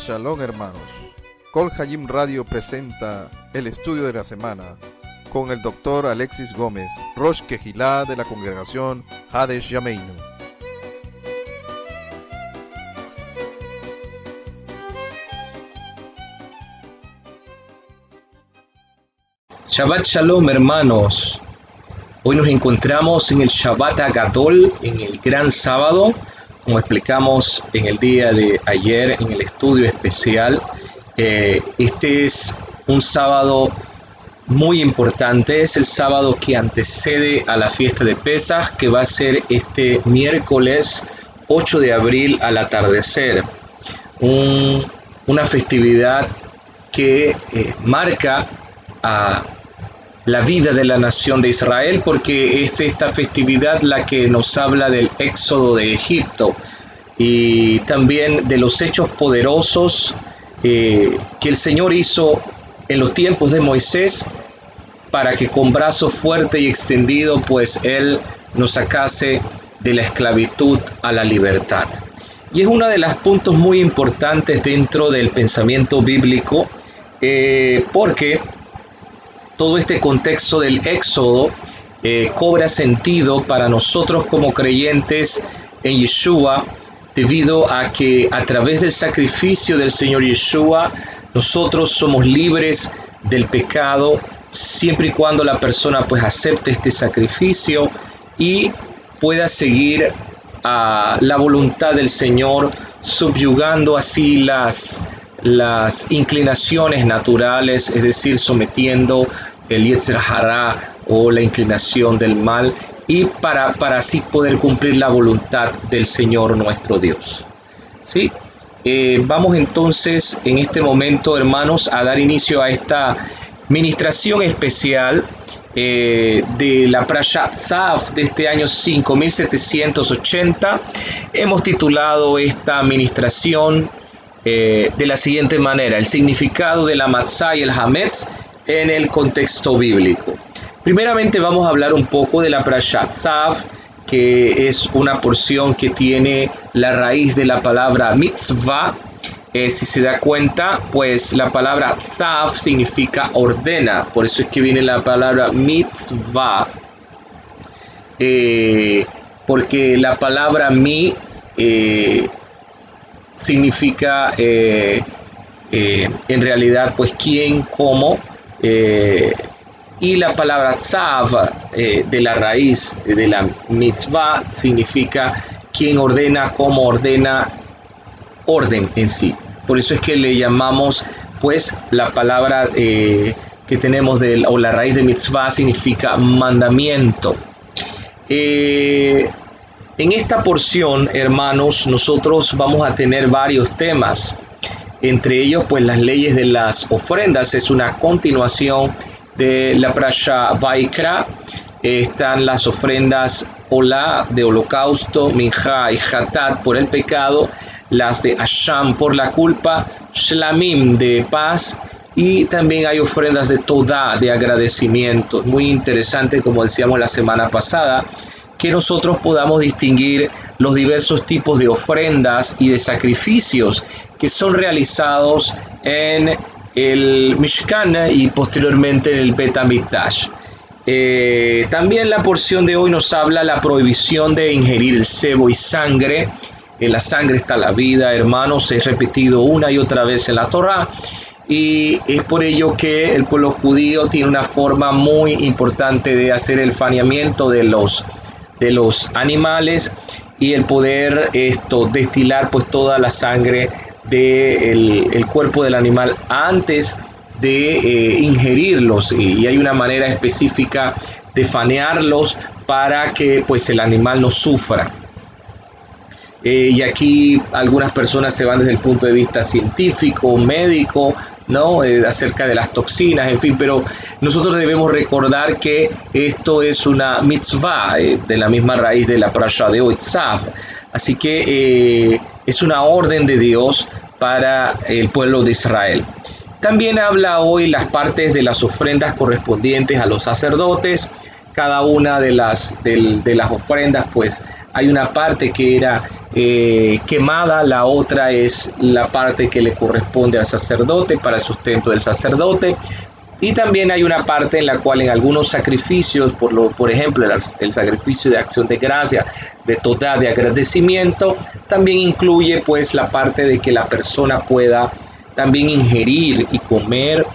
Shalom, hermanos. Kol Hayim Radio presenta el estudio de la semana con el doctor Alexis Gómez, Rosh Kehilá de la congregación Hades Yameinu. Shabbat Shalom, hermanos. Hoy nos encontramos en el Shabbat Agadol, en el gran sábado, como explicamos en el día de ayer en el estudio especial. Este es un sábado muy importante, es el sábado que antecede a la fiesta de Pesaj, que va a ser este miércoles 8 de abril al atardecer. Una festividad que marca a la vida de la nación de Israel, porque es esta festividad la que nos habla del éxodo de Egipto y también de los hechos poderosos que el Señor hizo en los tiempos de Moisés para que con brazo fuerte y extendido pues Él nos sacase de la esclavitud a la libertad. Y es uno de los puntos muy importantes dentro del pensamiento bíblico, porque todo este contexto del éxodo cobra sentido para nosotros como creyentes en Yeshua, debido a que a través del sacrificio del Señor Yeshua nosotros somos libres del pecado, siempre y cuando la persona pues acepte este sacrificio y pueda seguir a la voluntad del Señor, subyugando así las inclinaciones naturales, es decir, sometiendo el Yetzer Hara o la inclinación del mal, y para así poder cumplir la voluntad del Señor nuestro Dios. ¿Sí? Vamos entonces en este momento, hermanos, a dar inicio a esta ministración especial de la Parashat Tzav de este año 5780. Hemos titulado esta ministración de la siguiente manera: el significado de la matzá y el hametz en el contexto bíblico. Primeramente vamos a hablar un poco de la Parashat Tzav, que es una porción que tiene la raíz de la palabra mitzvah. Si se da cuenta, pues la palabra Tzav significa ordena, por eso es que viene la palabra mitzvah, porque la palabra mi significa en realidad pues quién, cómo, y la palabra tzav de la raíz de la mitzvah significa quién ordena, cómo ordena, orden en sí. Por eso es que le llamamos pues la palabra que tenemos o la raíz de mitzvah significa mandamiento. En esta porción, hermanos, nosotros vamos a tener varios temas. Entre ellos, pues las leyes de las ofrendas es una continuación de la Parasha Vaikra. Están las ofrendas Olá de holocausto, Minjá y Hatat por el pecado, las de Asham por la culpa, Shlamim de paz, y también hay ofrendas de Todá, de agradecimiento. Muy interesante, como decíamos la semana pasada, que nosotros podamos distinguir los diversos tipos de ofrendas y de sacrificios que son realizados en el Mishkan y posteriormente en el Bet HaMikdash. También la porción de hoy nos habla la prohibición de ingerir el sebo y sangre. En la sangre está la vida, hermanos, es repetido una y otra vez en la Torá, y es por ello que el pueblo judío tiene una forma muy importante de hacer el faneamiento de los animales y el poder destilar pues toda la sangre del cuerpo del animal antes de ingerirlos, y hay una manera específica de fanearlos para que pues el animal no sufra. Y aquí algunas personas se van desde el punto de vista científico, médico, ¿no? Acerca de las toxinas, en fin, pero nosotros debemos recordar que esto es una mitzvah, de la misma raíz de la parasha de hoy, Tzav. Así que es una orden de Dios para el pueblo de Israel. También habla hoy las partes de las ofrendas correspondientes a los sacerdotes. Cada una de las ofrendas pues hay una parte que era quemada, la otra es la parte que le corresponde al sacerdote para el sustento del sacerdote. Y también hay una parte en la cual en algunos sacrificios, por ejemplo, el sacrificio de acción de gracia, de toda de agradecimiento, también incluye pues la parte de que la persona pueda también ingerir y comer,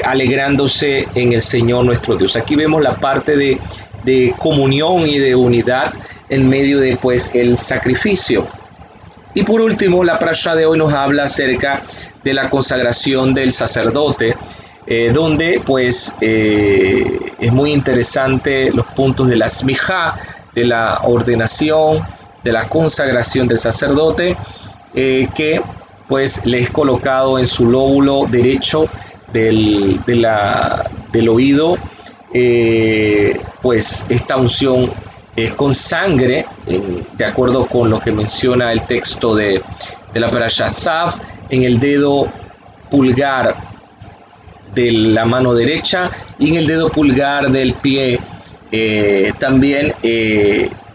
alegrándose en el Señor nuestro Dios. Aquí vemos la parte de comunión y de unidad en medio de pues el sacrificio. Y por último, la parashá de hoy nos habla acerca de la consagración del sacerdote, donde pues es muy interesante los puntos de la smijá, de la ordenación, de la consagración del sacerdote, que pues le es colocado en su lóbulo derecho del oído, pues esta unción con sangre, de acuerdo con lo que menciona el texto de la parashá Tzav, en el dedo pulgar de la mano derecha y en el dedo pulgar del pie. También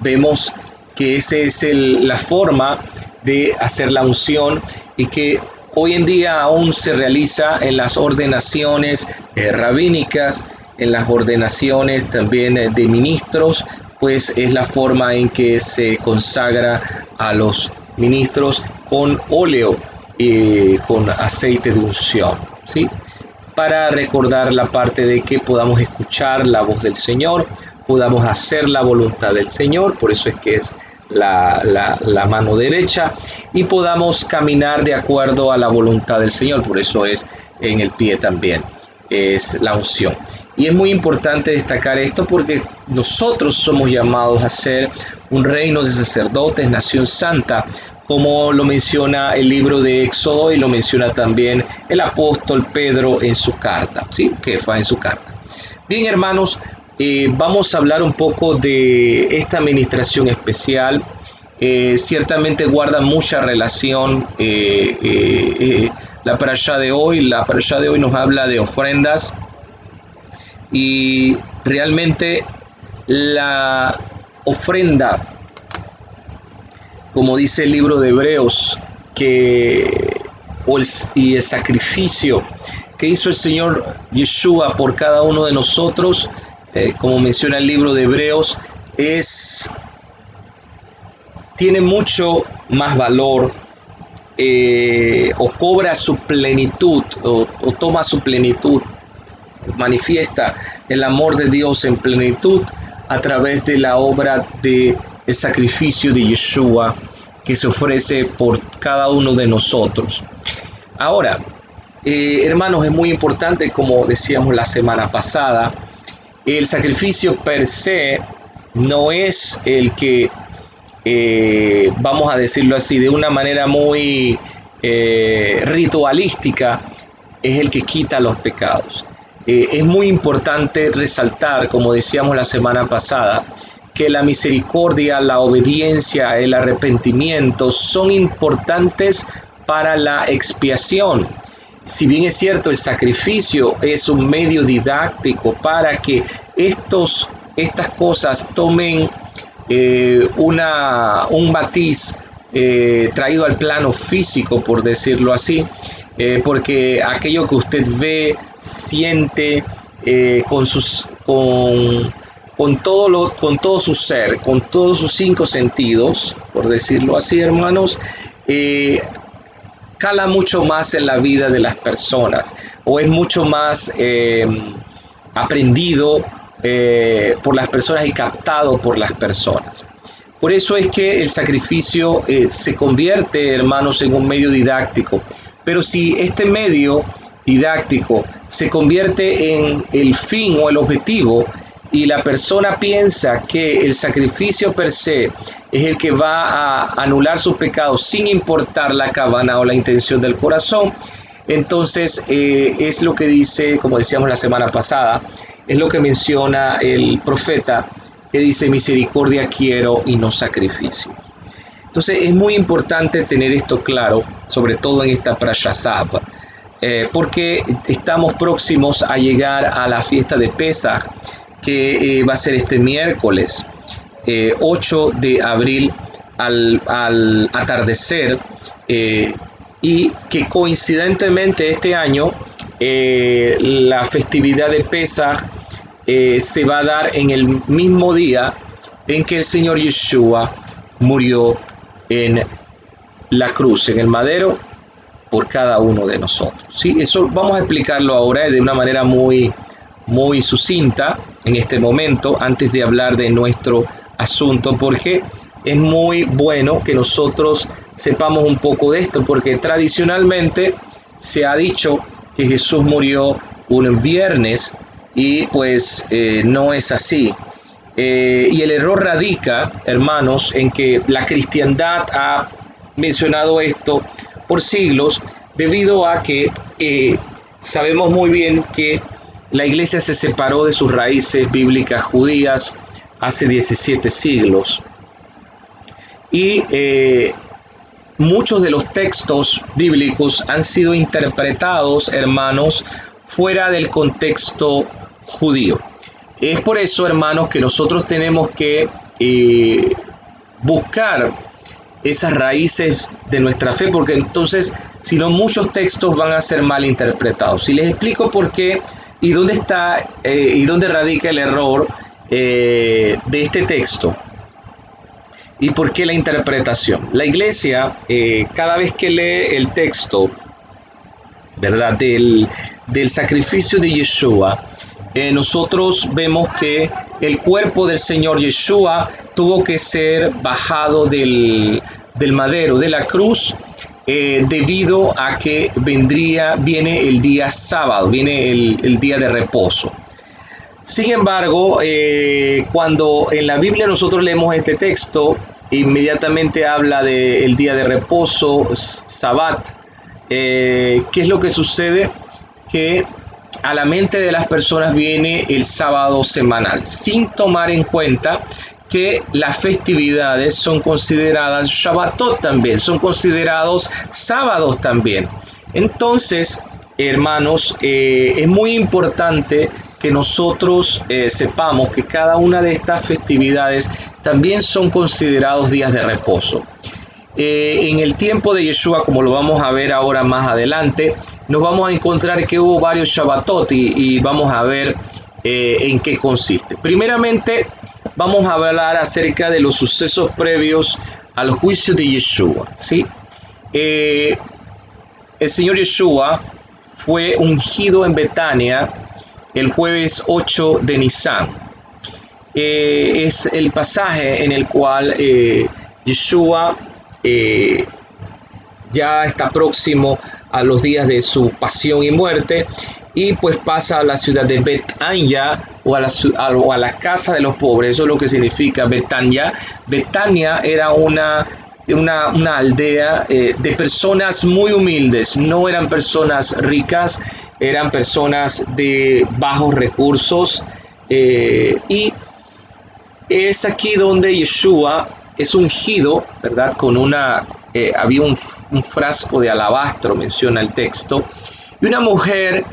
vemos que esa es la forma de hacer la unción, y que hoy en día aún se realiza en las ordenaciones rabínicas, en las ordenaciones también de ministros, pues es la forma en que se consagra a los ministros con óleo y con aceite de unción, ¿sí? Para recordar la parte de que podamos escuchar la voz del Señor, podamos hacer la voluntad del Señor, por eso es que es la mano derecha, y podamos caminar de acuerdo a la voluntad del Señor, por eso es en el pie también, es la unción. Y es muy importante destacar esto porque nosotros somos llamados a ser un reino de sacerdotes, nación santa, como lo menciona el libro de Éxodo y lo menciona también el apóstol Pedro en su carta, ¿sí? Kefa en su carta. Bien, hermanos, vamos a hablar un poco de esta administración especial. Ciertamente guarda mucha relación la parashá de hoy. La parashá de hoy nos habla de ofrendas, y realmente la ofrenda, como dice el libro de Hebreos, y el sacrificio que hizo el Señor Yeshua por cada uno de nosotros, como menciona el libro de Hebreos, tiene mucho más valor, o cobra su plenitud, o toma su plenitud, manifiesta el amor de Dios en plenitud a través de la obra del sacrificio de Yeshua que se ofrece por cada uno de nosotros. Ahora, hermanos, es muy importante, como decíamos la semana pasada, el sacrificio per se no es el que, vamos a decirlo así, de una manera muy ritualística, es el que quita los pecados. Es muy importante resaltar, como decíamos la semana pasada, que la misericordia, la obediencia, el arrepentimiento son importantes para la expiación. Si bien es cierto, el sacrificio es un medio didáctico para que estas cosas tomen un matiz traído al plano físico, por decirlo así, porque aquello que usted ve, siente con todo su ser, con todos sus 5 sentidos, por decirlo así, hermanos, cala mucho más en la vida de las personas, o es mucho más aprendido por las personas y captado por las personas. Por eso es que el sacrificio se convierte, hermanos, en un medio didáctico. Pero si este medio didáctico se convierte en el fin o el objetivo, y la persona piensa que el sacrificio per se es el que va a anular sus pecados sin importar la cabana o la intención del corazón, entonces es lo que dice, como decíamos la semana pasada, es lo que menciona el profeta, que dice: misericordia quiero y no sacrificio. Entonces es muy importante tener esto claro, sobre todo en esta parashá Tzav, porque estamos próximos a llegar a la fiesta de Pesaj, que va a ser este miércoles. 8 de abril al atardecer, y que coincidentemente este año la festividad de Pesaj se va a dar en el mismo día en que el Señor Yeshua murió en la cruz, en el madero, por cada uno de nosotros. ¿Sí? Eso vamos a explicarlo ahora de una manera muy sucinta en este momento, antes de hablar de nuestro asunto, porque es muy bueno que nosotros sepamos un poco de esto, porque tradicionalmente se ha dicho que Jesús murió un viernes y pues no es así. Y el error radica, hermanos, en que la cristiandad ha mencionado esto por siglos, debido a que sabemos muy bien que la iglesia se separó de sus raíces bíblicas judías hace 17 siglos. Y muchos de los textos bíblicos han sido interpretados, hermanos, fuera del contexto judío. Es por eso, hermanos, que nosotros tenemos que buscar esas raíces de nuestra fe, porque entonces, si no, muchos textos van a ser mal interpretados. Y les explico por qué y dónde está y dónde radica el error de este texto y por qué la interpretación. La iglesia, cada vez que lee el texto, ¿verdad?, del sacrificio de Yeshua, nosotros vemos que el cuerpo del Señor Yeshua tuvo que ser bajado del madero, de la cruz, debido a que viene el día sábado, viene el día de reposo. Sin embargo, cuando en la Biblia nosotros leemos este texto, inmediatamente habla del día de reposo, Sabbat. ¿Qué es lo que sucede? Que a la mente de las personas viene el sábado semanal, sin tomar en cuenta que las festividades son consideradas Shabbatot también, son considerados sábados también. Entonces, hermanos, es muy importante que nosotros sepamos que cada una de estas festividades también son considerados días de reposo. En el tiempo de Yeshua, como lo vamos a ver ahora más adelante, nos vamos a encontrar que hubo varios Shabbatot y vamos a ver en qué consiste. Primeramente, vamos a hablar acerca de los sucesos previos al juicio de Yeshua, ¿sí? El Señor Yeshua fue ungido en Betania el jueves 8 de Nisan. Es el pasaje en el cual Yeshua ya está próximo a los días de su pasión y muerte, y pues pasa a la ciudad de Betania o a la casa de los pobres. Eso es lo que significa Betania. Betania era una aldea de personas muy humildes, no eran personas ricas, eran personas de bajos recursos, y es aquí donde Yeshua es ungido, ¿verdad? Con había un frasco de alabastro, menciona el texto, y una mujer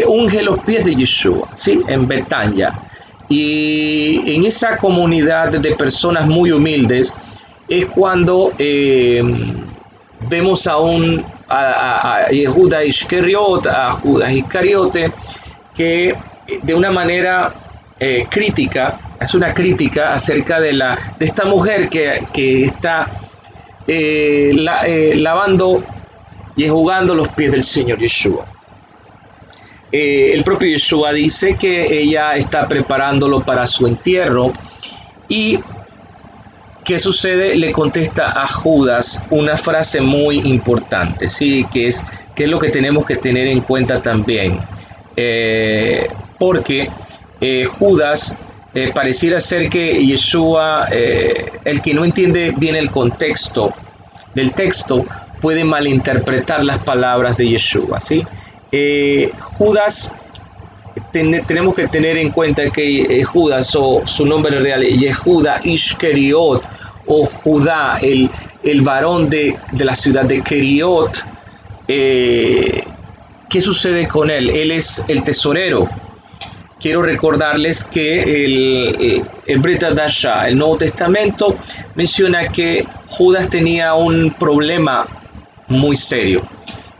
unge los pies de Yeshua, ¿sí? En Betania. Y en esa comunidad de personas muy humildes es cuando vemos a Yehuda Iscariot, a Judas Iscariote, que de una manera crítica, hace una crítica acerca de esta mujer que está lavando y jugando los pies del Señor Yeshua. El propio Yeshua dice que ella está preparándolo para su entierro. ¿Y qué sucede? Le contesta a Judas una frase muy importante, ¿sí? Que es lo que tenemos que tener en cuenta también, porque Judas pareciera ser que Yeshua, el que no entiende bien el contexto del texto, puede malinterpretar las palabras de Yeshua, ¿sí? Judas, tenemos que tener en cuenta que Judas, o su nombre real, Yehuda Iscariot, o Judá, el varón de la ciudad de Keriot. ¿Qué sucede con él? Él es el tesorero. quiero recordarles que el Brit Hadashah, el Nuevo Testamento, menciona que Judas tenía un problema muy serio.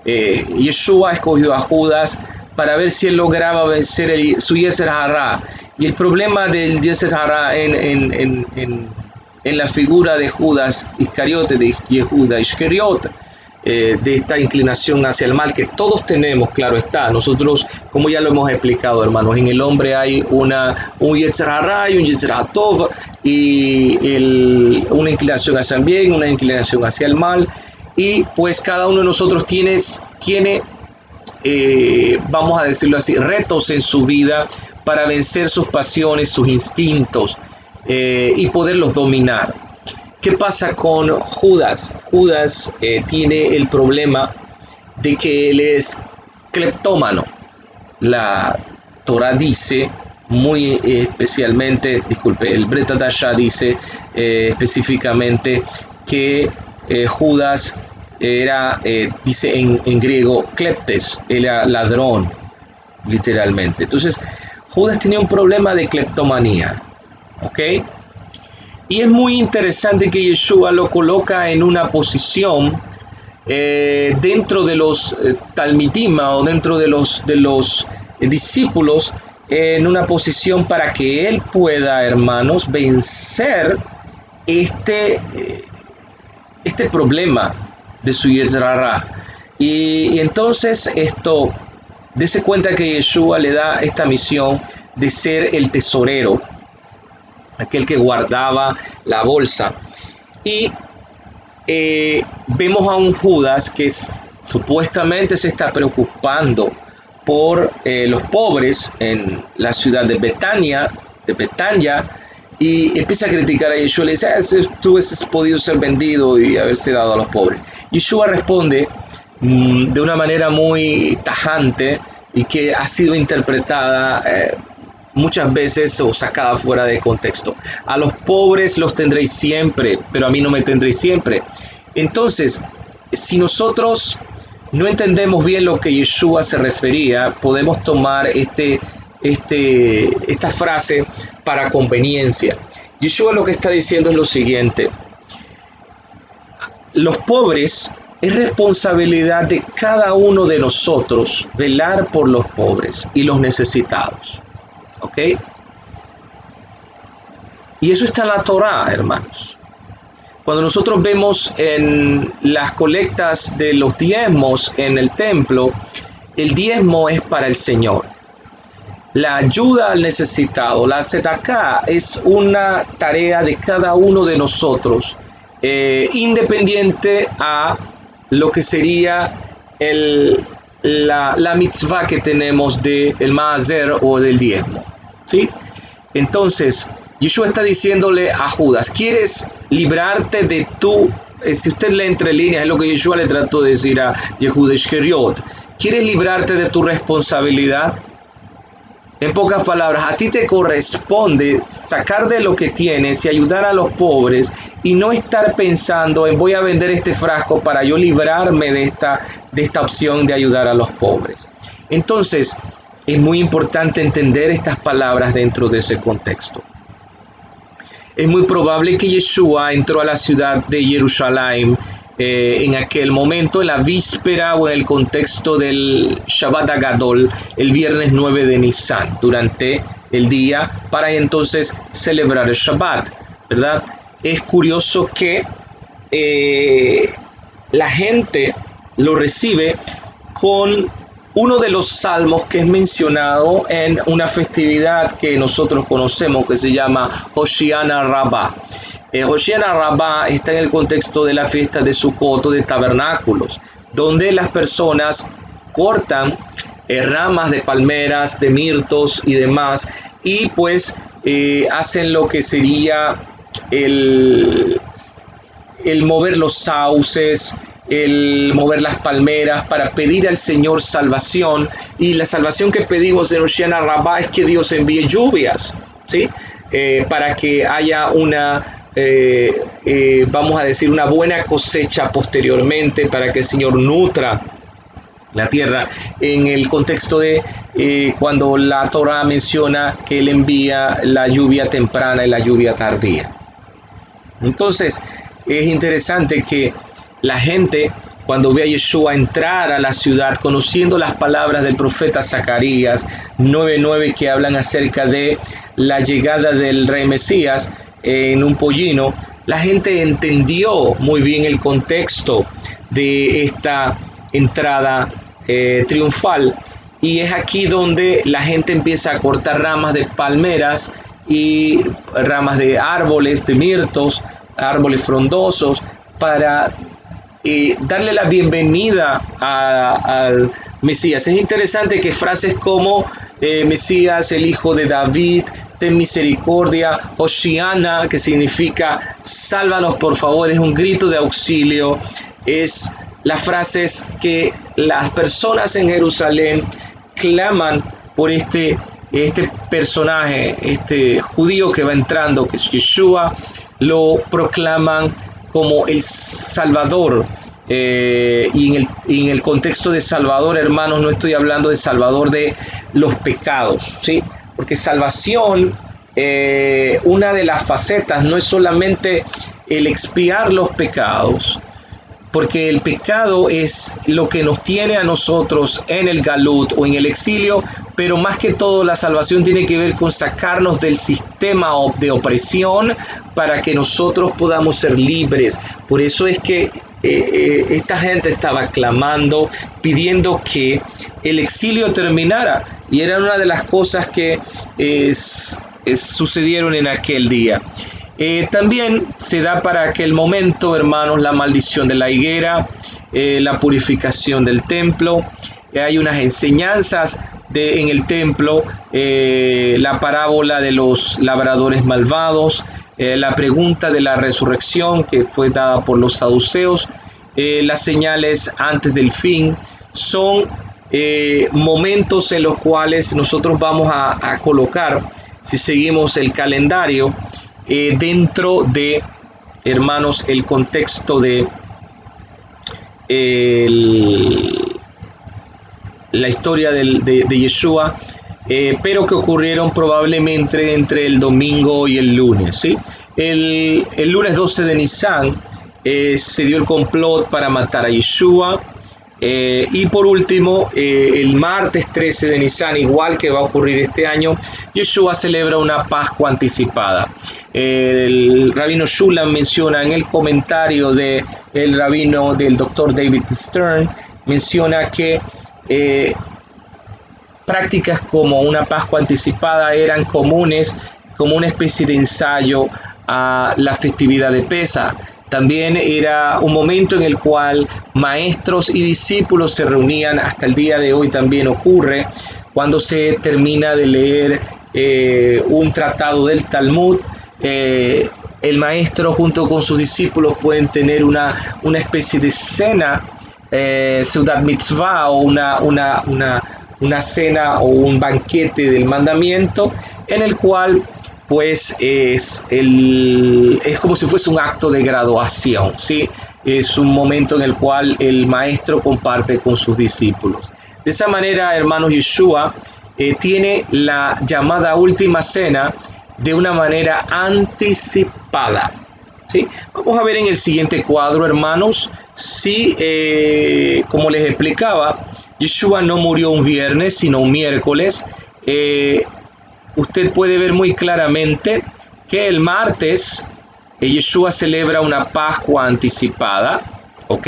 Yeshua escogió a Judas para ver si él lograba vencer su Yetzer Hara. Y el problema del Yetzer Hara en la figura de Judas Iscariote, de Yehuda Iscariot, de esta inclinación hacia el mal que todos tenemos, claro está. Nosotros, como ya lo hemos explicado, hermanos, en el hombre hay un Yetzer Hara y un Yetzer Hatov, y una inclinación hacia el bien, una inclinación hacia el mal, y pues cada uno de nosotros tiene vamos a decirlo así, retos en su vida para vencer sus pasiones, sus instintos, y poderlos dominar. ¿Qué pasa con Judas? Judas tiene el problema de que él es cleptómano. La Torah dice muy especialmente, el Brit Hadashah dice específicamente que Judas era, dice en griego, kleptes, era ladrón, literalmente. Entonces, Judas tenía un problema de cleptomanía, ¿ok? Y es muy interesante que Yeshua lo coloca en una posición dentro de los talmidim, o dentro de los discípulos, en una posición para que él pueda, hermanos, vencer este problema de su Yetzer Hara. Y entonces dése cuenta que Yeshua le da esta misión de ser el tesorero, aquel que guardaba la bolsa. Y vemos a un Judas que supuestamente se está preocupando por los pobres en la ciudad de Betania, y empieza a criticar a Yeshua. Le dice: tú hubieses podido ser vendido y haberse dado a los pobres. Yeshua responde de una manera muy tajante y que ha sido interpretada muchas veces o sacada fuera de contexto. A los pobres los tendréis siempre, pero a mí no me tendréis siempre. Entonces, si nosotros no entendemos bien lo que Yeshua se refería, podemos tomar esta frase para conveniencia. Yeshua lo que está diciendo es lo siguiente: los pobres, es responsabilidad de cada uno de nosotros velar por los pobres y los necesitados. ¿Ok? Y eso está en la Torah, hermanos. Cuando nosotros vemos en las colectas de los diezmos en el templo, el diezmo es para el Señor. La ayuda al necesitado, la tzedakah, es una tarea de cada uno de nosotros, independiente a lo que sería la mitzvah que tenemos del maaser o del diezmo, ¿sí? Entonces, Yeshua está diciéndole a Judas: ¿quieres librarte de tu... si usted lee entre líneas, es lo que Yeshua le trató de decir a Yehuda Iscariot. ¿Quieres librarte de tu responsabilidad? En pocas palabras, a ti te corresponde sacar de lo que tienes y ayudar a los pobres, y no estar pensando en: voy a vender este frasco para yo librarme de esta opción de ayudar a los pobres. Entonces, es muy importante entender estas palabras dentro de ese contexto. Es muy probable que Yeshua entró a la ciudad de Jerusalén en aquel momento, en la víspera o en el contexto del Shabbat Agadol, el viernes 9 de Nisan, durante el día, para entonces celebrar el Shabbat, ¿verdad? Es curioso que la gente lo recibe con uno de los salmos que es mencionado en una festividad que nosotros conocemos, que se llama Hoshiana Rabbah. Hoshiana Rabbah está en el contexto de la fiesta de Sukkot, de tabernáculos, donde las personas cortan ramas de palmeras, de mirtos y demás, y pues hacen lo que sería el mover los sauces, el mover las palmeras para pedir al Señor salvación. Y la salvación que pedimos en Hoshiana Rabbah es que Dios envíe lluvias, ¿sí? Para que haya vamos a decir, una buena cosecha posteriormente, para que el Señor nutra la tierra, en el contexto de cuando la Torá menciona que Él envía la lluvia temprana y la lluvia tardía. Entonces, es interesante que la gente, cuando ve a Yeshua entrar a la ciudad, conociendo las palabras del profeta Zacarías 9:9, que hablan acerca de la llegada del rey Mesías en un pollino, la gente entendió muy bien el contexto de esta entrada triunfal, y es aquí donde la gente empieza a cortar ramas de palmeras y ramas de árboles, de mirtos, árboles frondosos, para darle la bienvenida al Mesías. Es interesante que frases como Mesías, el hijo de David, ten misericordia, Hoshiana, que significa sálvanos por favor, es un grito de auxilio, es las frases que las personas en Jerusalén claman por este personaje, este judío que va entrando, que es Yeshua, lo proclaman como el Salvador. Y en el contexto de Salvador, hermanos, no estoy hablando de Salvador de los pecados, ¿sí? Porque salvación, una de las facetas no es solamente el expiar los pecados, porque el pecado es lo que nos tiene a nosotros en el galut o en el exilio, pero más que todo la salvación tiene que ver con sacarnos del sistema de opresión para que nosotros podamos ser libres. Por eso es que esta gente estaba clamando, pidiendo que el exilio terminara, y era una de las cosas que sucedieron en aquel día. También se da para aquel momento, hermanos, la maldición de la higuera, la purificación del templo. Hay unas enseñanzas en el templo, la parábola de los labradores malvados, la pregunta de la resurrección que fue dada por los saduceos, las señales antes del fin. Son momentos en los cuales nosotros vamos a colocar, si seguimos el calendario, dentro de, hermanos, el contexto de la historia de Yeshua, pero que ocurrieron probablemente entre el domingo y el lunes, ¿sí? El lunes 12 de Nisan se dio el complot para matar a Yeshua. Y por último, el martes 13 de Nisan, igual que va a ocurrir este año, Yeshua celebra una Pascua anticipada. El rabino Shulam menciona en el comentario del rabino del Dr. David Stern, menciona que prácticas como una Pascua anticipada eran comunes como una especie de ensayo a la festividad de Pesaj. También era un momento en el cual maestros y discípulos se reunían. Hasta el día de hoy también ocurre cuando se termina de leer un tratado del Talmud. El maestro junto con sus discípulos pueden tener una especie de cena, Seudat Mitzvah, o una cena o un banquete del mandamiento, en el cual pues es como si fuese un acto de graduación, ¿sí? Es un momento en el cual el maestro comparte con sus discípulos. De esa manera, hermanos, Yeshua tiene la llamada última cena de una manera anticipada, ¿sí? Vamos a ver en el siguiente cuadro, hermanos, si, como les explicaba, Yeshua no murió un viernes, sino un miércoles. Usted puede ver muy claramente que el martes Yeshua celebra una Pascua anticipada, ¿ok?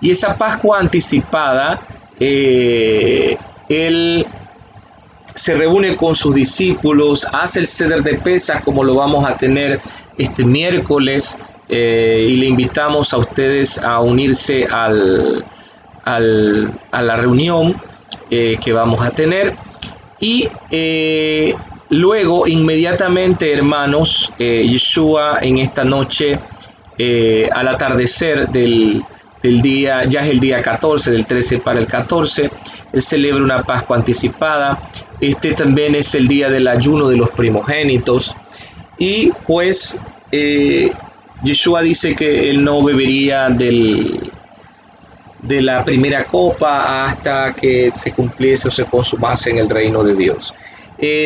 Y esa Pascua anticipada, él se reúne con sus discípulos, hace el Seder de Pesaj, como lo vamos a tener este miércoles, y le invitamos a ustedes a unirse a la reunión que vamos a tener. Y luego, inmediatamente, hermanos, Yeshua en esta noche, al atardecer del día, ya es el día 14, del 13 para el 14, él celebra una Pascua anticipada. Este también es el día del ayuno de los primogénitos. Y pues Yeshua dice que él no bebería del de la primera copa hasta que se cumpliese o se consumase en el reino de Dios.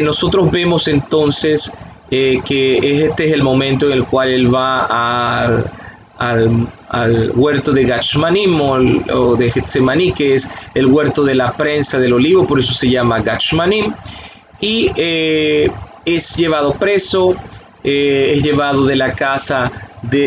Nosotros vemos entonces que este es el momento en el cual él va al huerto de Gachmanim o de Getsemaní, que es el huerto de la prensa del olivo, por eso se llama Gachmanim, y es llevado preso, es llevado de la casa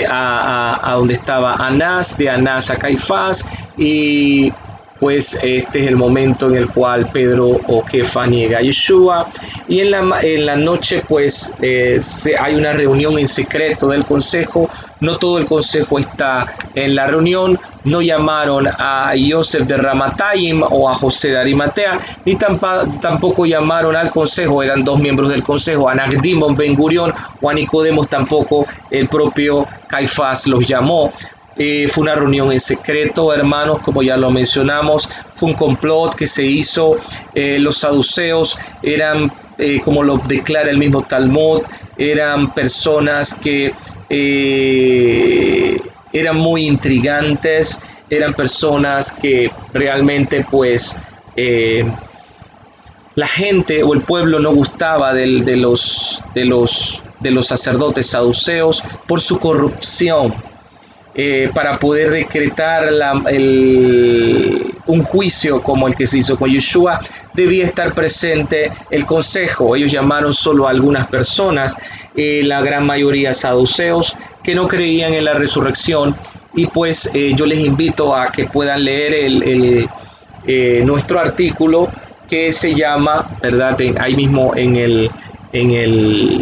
a donde estaba Anás, de Anás a Caifás, y pues este es el momento en el cual Pedro o Kefa niega a Yeshua, y en la noche pues hay una reunión en secreto del consejo. No todo el consejo está en la reunión, no llamaron a Yosef de Ramatayim o a José de Arimatea, ni tampoco llamaron al consejo, eran dos miembros del consejo, a Nagdimon Ben Gurión o a Nicodemos, tampoco el propio Caifás los llamó. Fue una reunión en secreto, hermanos, como ya lo mencionamos, fue un complot que se hizo. Los saduceos eran, como lo declara el mismo Talmud, eran personas que eran muy intrigantes, eran personas que realmente pues la gente o el pueblo no gustaba de los sacerdotes saduceos por su corrupción. Para poder decretar un juicio como el que se hizo con Yeshua, debía estar presente el consejo. Ellos llamaron solo a algunas personas, la gran mayoría saduceos, que no creían en la resurrección, y pues yo les invito a que puedan leer nuestro artículo, que se llama, ¿verdad?, ahí mismo en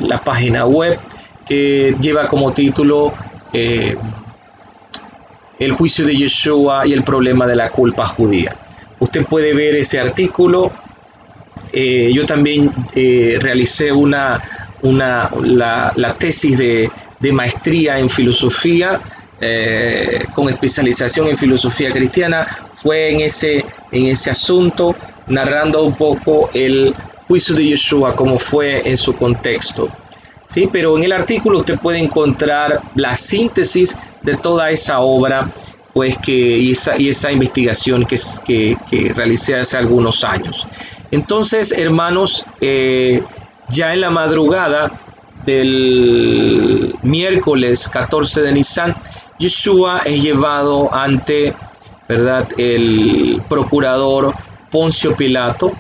la página web, que lleva como título El juicio de Yeshua y el problema de la culpa judía. Usted puede ver ese artículo. Yo también realicé la tesis de maestría en filosofía, con especialización en filosofía cristiana. Fue en ese asunto, narrando un poco el juicio de Yeshua, como fue en su contexto. Sí, pero en el artículo usted puede encontrar la síntesis de toda esa obra, pues y esa investigación que realicé hace algunos años. Entonces, hermanos, ya en la madrugada del miércoles 14 de Nisan, Yeshua es llevado ante, ¿verdad?, el procurador Poncio Pilato,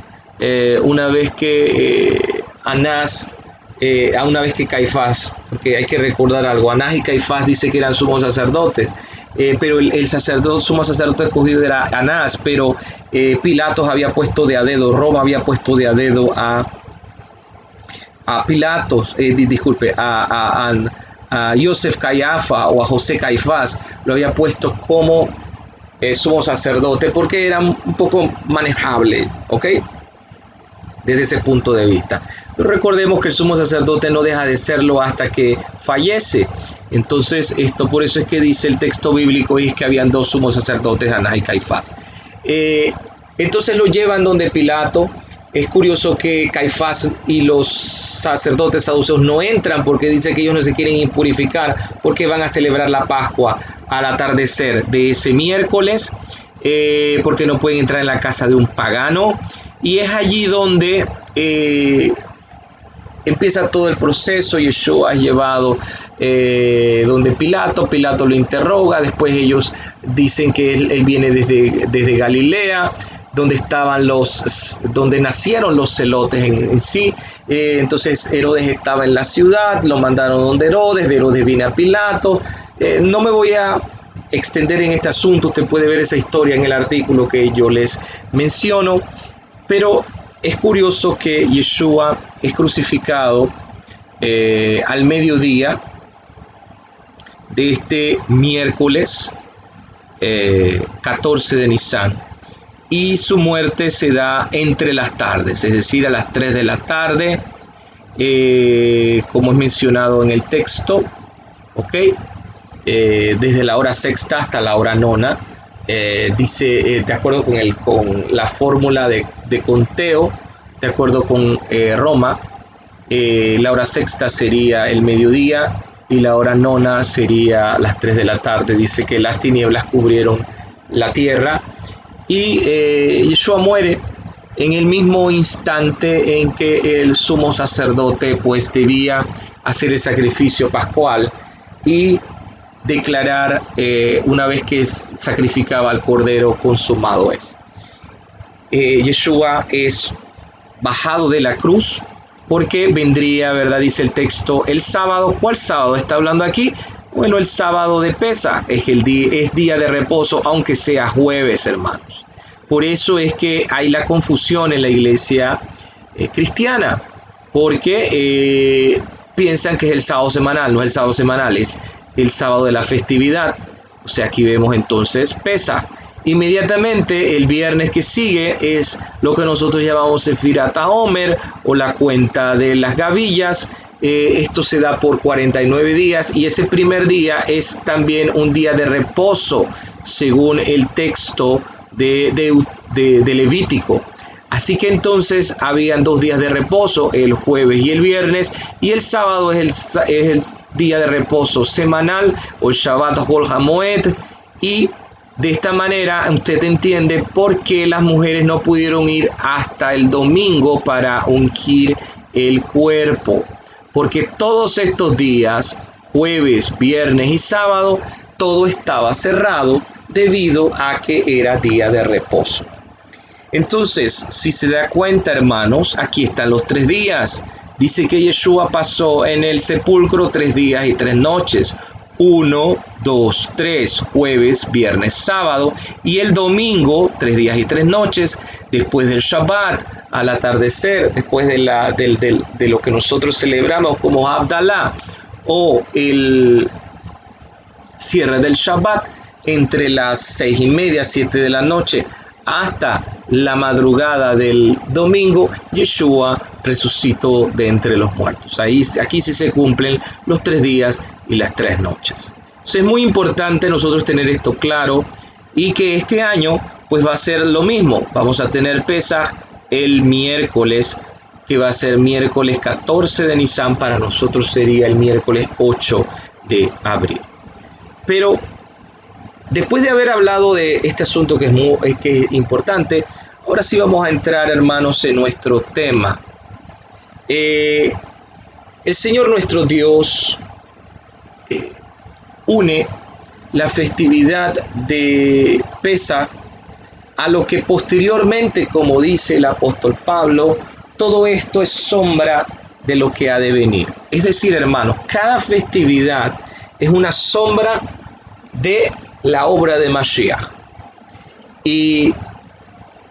una vez que Anás, una vez que Caifás, porque hay que recordar algo, Anás y Caifás dice que eran sumos sacerdotes, pero el sumo sacerdote escogido era Anás, pero Pilatos había puesto de a dedo, Roma había puesto de a dedo a Pilatos, a Yosef Caiafa o a José Caifás, lo había puesto como sumo sacerdote, porque era un poco manejable, ¿ok?, desde ese punto de vista. Pero recordemos que el sumo sacerdote no deja de serlo hasta que fallece. Entonces, por eso es que dice el texto bíblico, y es que habían dos sumos sacerdotes, Anás y Caifás. Entonces lo llevan donde Pilato. Es curioso que Caifás y los sacerdotes saduceos no entran, porque dice que ellos no se quieren impurificar, porque van a celebrar la Pascua al atardecer de ese miércoles, porque no pueden entrar en la casa de un pagano. Y es allí donde empieza todo el proceso. Yeshua es llevado donde Pilato lo interroga. Después ellos dicen que él viene desde Galilea, donde nacieron los celotes en sí. Entonces Herodes estaba en la ciudad, lo mandaron donde Herodes, de Herodes viene a Pilato. No me voy a extender en este asunto, usted puede ver esa historia en el artículo que yo les menciono, pero es curioso que Yeshua es crucificado al mediodía de este miércoles 14 de Nisan, y su muerte se da entre las tardes, es decir, a las 3 de la tarde, como es mencionado en el texto, ¿ok? Desde la hora sexta hasta la hora nona, dice, de acuerdo con la fórmula de conteo, de acuerdo con Roma, la hora sexta sería el mediodía y la hora nona sería las 3 de la tarde. Dice que las tinieblas cubrieron la tierra, y Yeshua muere en el mismo instante en que el sumo sacerdote pues debía hacer el sacrificio pascual y declarar una vez que sacrificaba al cordero, consumado es. Yeshua es bajado de la cruz porque vendría, ¿verdad? Dice el texto, el sábado. ¿Cuál sábado está hablando aquí? Bueno, el sábado de Pesaj es día de reposo, aunque sea jueves, hermanos. Por eso es que hay la confusión en la iglesia cristiana, porque piensan que es el sábado semanal. No es el sábado semanal, es el sábado de la festividad. O sea, aquí vemos entonces Pesaj. Inmediatamente el viernes que sigue es lo que nosotros llamamos Sefirat HaOmer, o la cuenta de las gavillas. Esto se da por 49 días, y ese primer día es también un día de reposo según el texto de Levítico. Así que entonces habían 2 días de reposo, el jueves y el viernes, y el sábado es el día de reposo semanal, o Shabbat Hol HaMoed. Y de esta manera usted entiende por qué las mujeres no pudieron ir hasta el domingo para ungir el cuerpo, porque todos estos días, jueves, viernes y sábado, todo estaba cerrado debido a que era día de reposo. Entonces, si se da cuenta, hermanos, aquí están los 3 días. Dice que Yeshua pasó en el sepulcro 3 días y 3 noches. 1, 2, 3, jueves, viernes, sábado, y el domingo 3 días y 3 noches, después del Shabbat, al atardecer, después de lo que nosotros celebramos como Havdalah, o el cierre del Shabbat, entre las 6:30, 7 de la noche, hasta la madrugada del domingo, Yeshua resucitó de entre los muertos. Aquí sí se cumplen los 3 días y las 3 noches. Entonces es muy importante nosotros tener esto claro, y que este año pues va a ser lo mismo. Vamos a tener Pesaj el miércoles, que va a ser miércoles 14 de Nisan. Para nosotros sería el miércoles 8 de abril. Pero después de haber hablado de este asunto que es importante, ahora sí vamos a entrar, hermanos, en nuestro tema. El Señor nuestro Dios une la festividad de Pesaj a lo que posteriormente, como dice el apóstol Pablo, todo esto es sombra de lo que ha de venir. Es decir, hermanos, cada festividad es una sombra de la obra de Mashiach. Y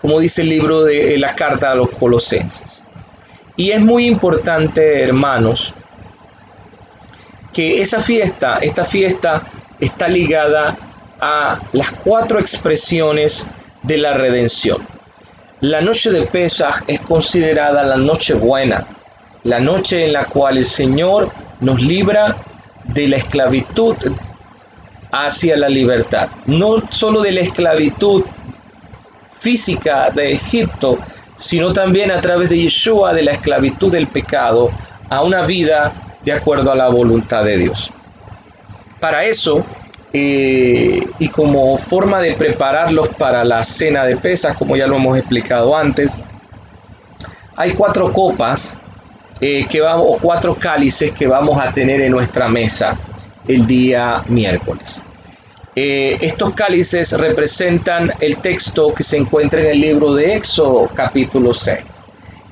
como dice el libro de la carta a los Colosenses. Y es muy importante, hermanos, que esta fiesta está ligada a las 4 expresiones de la redención. La noche de Pesaj es considerada la noche buena, la noche en la cual el Señor nos libra de la esclavitud hacia la libertad. No solo de la esclavitud física de Egipto, sino también a través de Yeshua de la esclavitud del pecado a una vida de acuerdo a la voluntad de Dios. Para eso, y como forma de prepararlos para la cena de Pesaj, como ya lo hemos explicado antes, hay 4 copas o 4 cálices que vamos a tener en nuestra mesa el día miércoles. Estos cálices representan el texto que se encuentra en el libro de Éxodo, capítulo 6,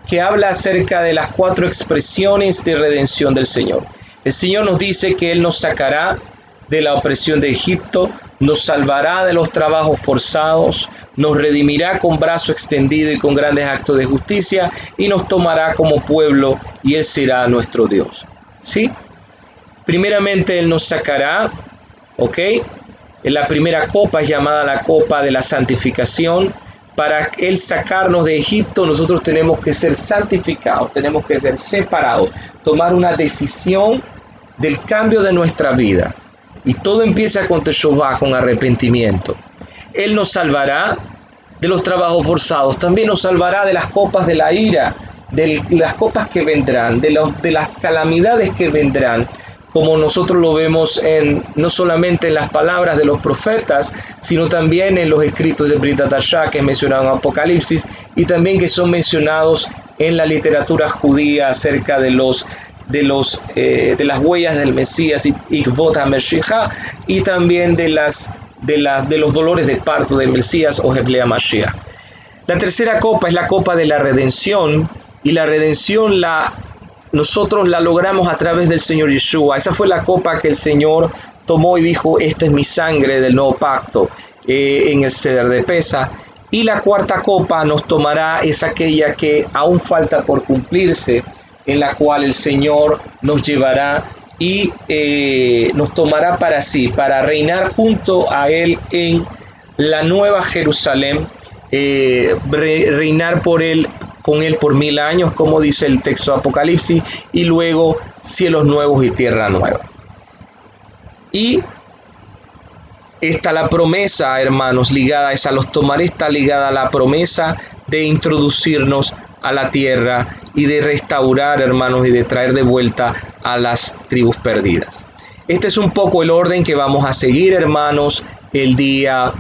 que habla acerca de las 4 expresiones de redención del Señor. El Señor nos dice que Él nos sacará de la opresión de Egipto, nos salvará de los trabajos forzados, nos redimirá con brazo extendido y con grandes actos de justicia, y nos tomará como pueblo, y Él será nuestro Dios. ¿Sí? Primeramente Él nos sacará, ¿ok? La primera copa es llamada la copa de la santificación. Para Él sacarnos de Egipto, nosotros tenemos que ser santificados, tenemos que ser separados, tomar una decisión del cambio de nuestra vida. Y todo empieza con Teshuvá, con arrepentimiento. Él nos salvará de los trabajos forzados, también nos salvará de las copas de la ira, de las copas que vendrán, de las calamidades que vendrán, como nosotros lo vemos no solamente en las palabras de los profetas, sino también en los escritos de Brit Hadashah, que es mencionado en Apocalipsis, y también que son mencionados en la literatura judía acerca de las huellas del Mesías, Ikvot HaMashiach, y también de los dolores de parto del Mesías o Heblei HaMashiach. La tercera copa es la copa de la redención, y la redención nosotros la logramos a través del Señor Yeshua. Esa fue la copa que el Señor tomó y dijo: esta es mi sangre del nuevo pacto, en el Seder de Pesaj. Y la cuarta copa nos tomará, es aquella que aún falta por cumplirse, en la cual el Señor nos llevará y nos tomará para sí, para reinar junto a Él en la nueva Jerusalén, reinar con Él por 1000 años, como dice el texto de Apocalipsis, y luego cielos nuevos y tierra nueva. Y está la promesa, hermanos, ligada a esa, los tomaré, está ligada a la promesa de introducirnos a la tierra y de restaurar, hermanos, y de traer de vuelta a las tribus perdidas. Este es un poco el orden que vamos a seguir, hermanos. El día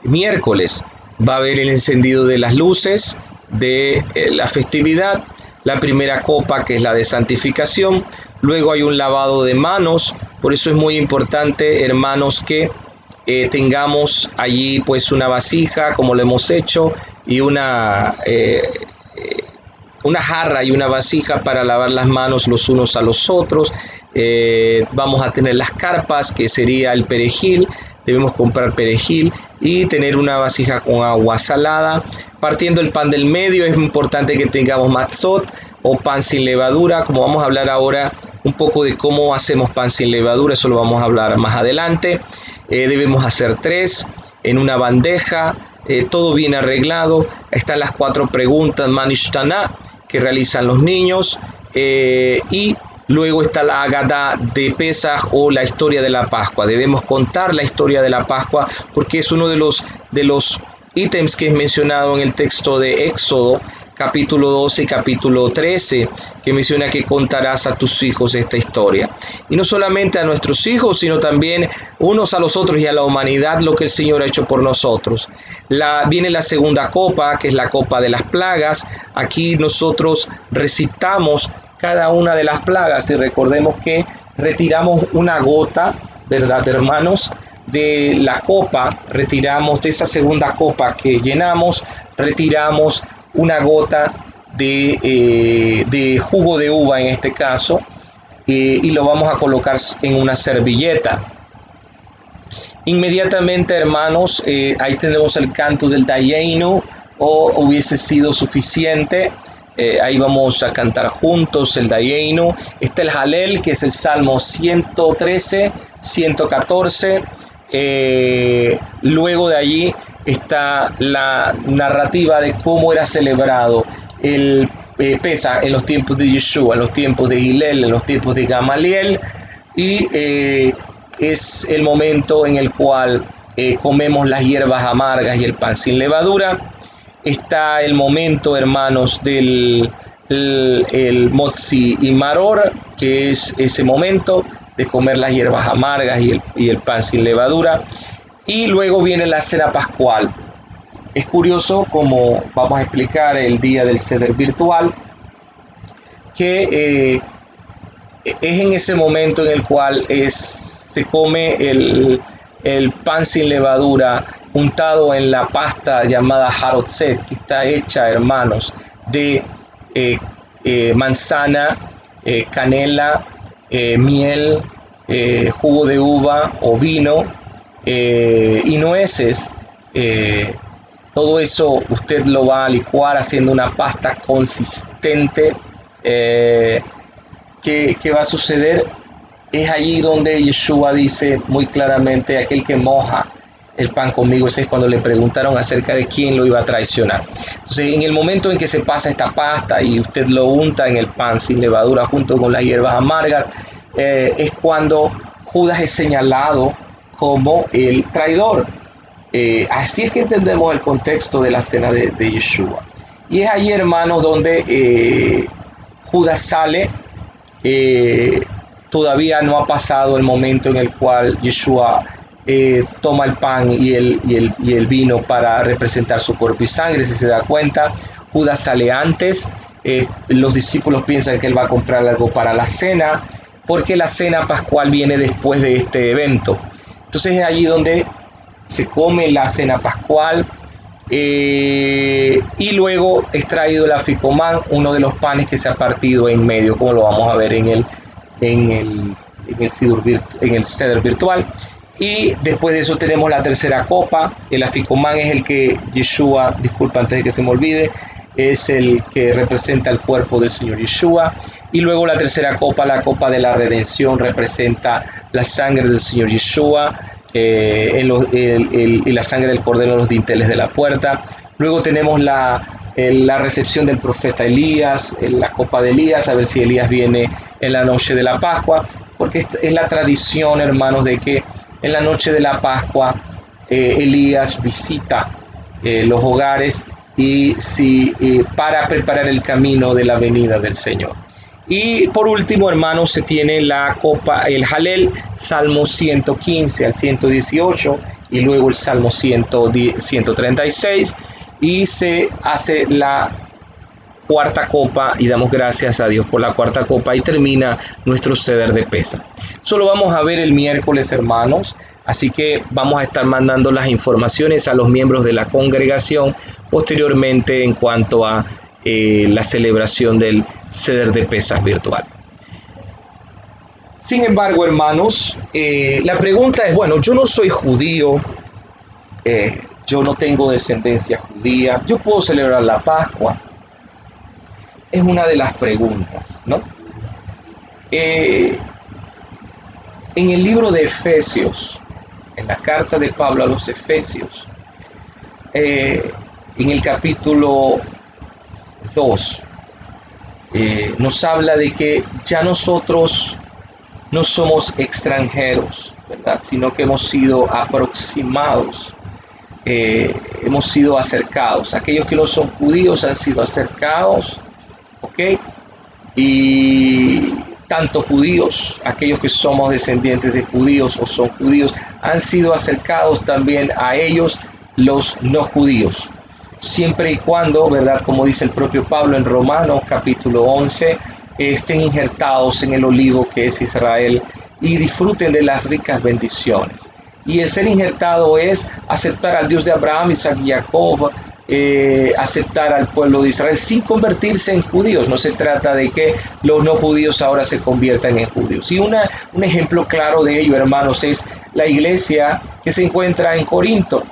miércoles va a haber el encendido de las luces de la festividad, la primera copa, que es la de santificación. Luego hay un lavado de manos. Por eso es muy importante, hermanos, que tengamos allí pues una vasija, como lo hemos hecho, y una jarra y una vasija para lavar las manos los unos a los otros. Vamos a tener las carpas, que sería el perejil. Debemos comprar perejil y tener una vasija con agua salada. Partiendo el pan del medio, es importante que tengamos matzot o pan sin levadura. Como vamos a hablar ahora un poco de cómo hacemos pan sin levadura, eso lo vamos a hablar más adelante. Debemos hacer 3 en una bandeja, todo bien arreglado. Están las 4 preguntas Manishtana que realizan los niños, y luego está la Agadá de Pesaj, o la historia de la Pascua. Debemos contar la historia de la Pascua porque es uno de los ítems que es mencionado en el texto de Éxodo, capítulo 12 y capítulo 13, que menciona que contarás a tus hijos esta historia. Y no solamente a nuestros hijos, sino también unos a los otros y a la humanidad, lo que el Señor ha hecho por nosotros. Viene la segunda copa, que es la copa de las plagas. Aquí nosotros recitamos cada una de las plagas, y recordemos que retiramos una gota, ¿verdad, hermanos? De la copa, retiramos de esa segunda copa que llenamos, retiramos una gota de jugo de uva en este caso, y lo vamos a colocar en una servilleta. Inmediatamente, hermanos, ahí tenemos el canto del Dayenu, o hubiese sido suficiente. Ahí vamos a cantar juntos el Dayenu. Está el Halel, que es el Salmo 113, 114. Luego de allí está la narrativa de cómo era celebrado el Pesaj en los tiempos de Yeshua, en los tiempos de Hillel, en los tiempos de Gamaliel, y es el momento en el cual comemos las hierbas amargas y el pan sin levadura. Está el momento, hermanos, del el Motzi y Maror, que es ese momento de comer las hierbas amargas y el pan sin levadura. Y luego viene la cena pascual. Es curioso, como vamos a explicar el día del Seder virtual, que es en ese momento en el cual se come el pan sin levadura untado en la pasta llamada harotzet, que está hecha, hermanos, de manzana, canela, miel, jugo de uva o vino, y nueces. Todo eso usted lo va a licuar haciendo una pasta consistente. ¿Qué va a suceder? Es allí donde Yeshua dice muy claramente: aquel que moja el pan conmigo. Ese es cuando le preguntaron acerca de quién lo iba a traicionar. Entonces, en el momento en que se pasa esta pasta y usted lo unta en el pan sin levadura junto con las hierbas amargas, es cuando Judas es señalado como el traidor. Así es que entendemos el contexto de la cena de Yeshua. Y es allí, hermanos, donde Judas sale todavía no ha pasado el momento en el cual Yeshua toma el pan y el vino para representar su cuerpo y sangre. Si se da cuenta, Judas sale antes. Los discípulos piensan que él va a comprar algo para la cena, porque la cena pascual viene después de este evento. Entonces es allí donde se come la cena pascual, y luego es traído el aficomán, uno de los panes que se ha partido en medio, como lo vamos a ver en el ceder virtual. Y después de eso tenemos la tercera copa. El aficomán es el que Yeshua, disculpa antes de que se me olvide, es el que representa el cuerpo del Señor Yeshua. Y luego la tercera copa, la copa de la redención, representa la sangre del Señor Yeshua, y la sangre del cordero en los dinteles de la puerta. Luego tenemos la recepción del profeta Elías, la copa de Elías, a ver si Elías viene en la noche de la Pascua, porque es la tradición, hermanos, de que en la noche de la Pascua Elías visita los hogares para preparar el camino de la venida del Señor. Y por último, hermanos, se tiene la copa, el Halel, Salmo 115 al 118, y luego el Salmo 136, y se hace la cuarta copa y damos gracias a Dios por la cuarta copa y termina nuestro ceder de Pesa. Solo vamos a ver el miércoles, hermanos, así que vamos a estar mandando las informaciones a los miembros de la congregación posteriormente en cuanto a la celebración del ceder de Pesas virtual. Sin embargo, hermanos, la pregunta es, bueno, yo no soy judío, yo no tengo descendencia judía, ¿yo puedo celebrar la Pascua? Es una de las preguntas, ¿no? En el libro de Efesios, en la carta de Pablo a los Efesios, en el capítulo 2, nos habla de que ya nosotros no somos extranjeros, ¿verdad? Sino que hemos sido aproximados, hemos sido acercados. Aquellos que no son judíos han sido acercados, ¿ok? Y tanto judíos, aquellos que somos descendientes de judíos o son judíos, han sido acercados también a ellos los no judíos. Siempre y cuando, ¿verdad? Como dice el propio Pablo en Romanos capítulo 11, estén injertados en el olivo que es Israel y disfruten de las ricas bendiciones. Y el ser injertado es aceptar al Dios de Abraham, Isaac y Jacob, aceptar al pueblo de Israel sin convertirse en judíos. No se trata de que los no judíos ahora se conviertan en judíos. Y un ejemplo claro de ello, hermanos, es la iglesia que se encuentra en Corinto.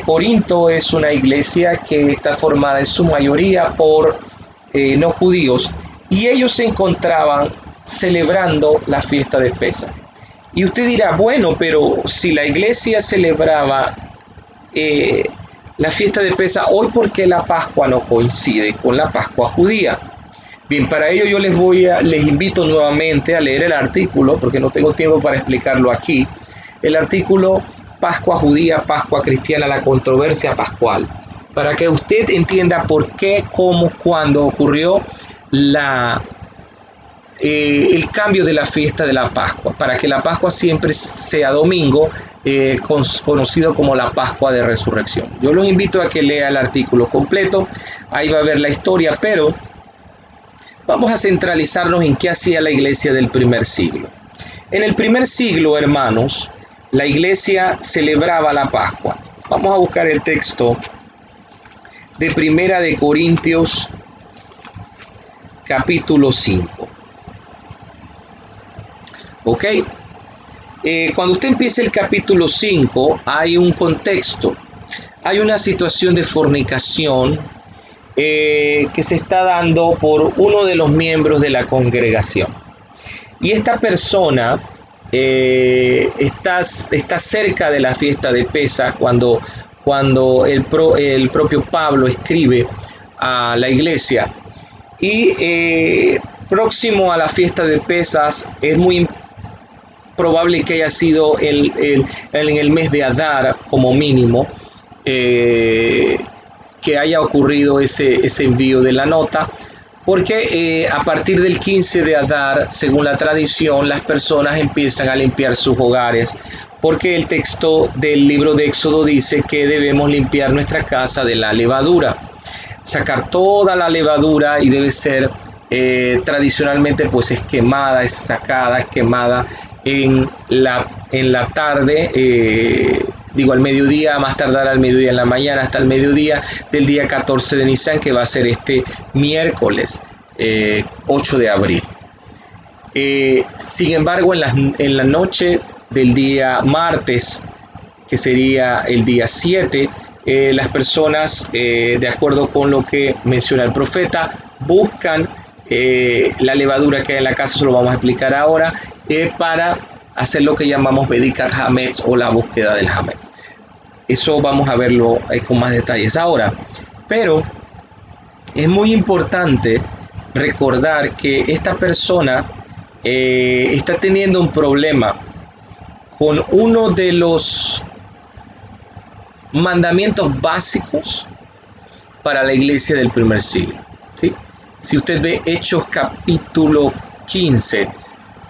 Corinto es una iglesia que está formada en su mayoría por no judíos, y ellos se encontraban celebrando la fiesta de Pesaj. Y usted dirá, bueno, pero si la iglesia celebraba la fiesta de Pesaj hoy, ¿por qué la Pascua no coincide con la Pascua judía? Bien, para ello yo les invito nuevamente a leer el artículo, porque no tengo tiempo para explicarlo aquí. El artículo Pascua judía, Pascua cristiana, la controversia pascual, para que usted entienda por qué, cómo, cuándo ocurrió el cambio de la fiesta de la Pascua, para que la Pascua siempre sea domingo, conocido como la Pascua de Resurrección. Yo los invito a que lea el artículo completo, ahí va a ver la historia, pero vamos a centralizarnos en qué hacía la iglesia del primer siglo. En el primer siglo, hermanos, la iglesia celebraba la Pascua. Vamos a buscar el texto de Primera de Corintios, capítulo 5. ¿Ok? Cuando usted empieza el capítulo 5, hay un contexto. Hay una situación de fornicación que se está dando por uno de los miembros de la congregación. Y esta persona está cerca de la fiesta de Pesaj cuando el propio Pablo escribe a la iglesia. Y próximo a la fiesta de Pesaj es muy probable que haya sido en el mes de Adar, como mínimo, que haya ocurrido ese envío de la nota, porque a partir del 15 de Adar, según la tradición, las personas empiezan a limpiar sus hogares, porque el texto del libro de Éxodo dice que debemos limpiar nuestra casa de la levadura, sacar toda la levadura, y debe ser tradicionalmente pues es quemada, es sacada, es quemada en la tarde, al mediodía, más tardar al mediodía en la mañana, hasta el mediodía del día 14 de Nisan, que va a ser este miércoles 8 de abril. Sin embargo, en la noche del día martes, que sería el día 7, las personas, de acuerdo con lo que menciona el profeta, buscan la levadura que hay en la casa, eso lo vamos a explicar ahora, para hacer lo que llamamos Bedikat Hametz, o la búsqueda del Hametz. Eso vamos a verlo con más detalles ahora. Pero es muy importante recordar que esta persona está teniendo un problema con uno de los mandamientos básicos para la iglesia del primer siglo, ¿sí? Si usted ve Hechos capítulo 15,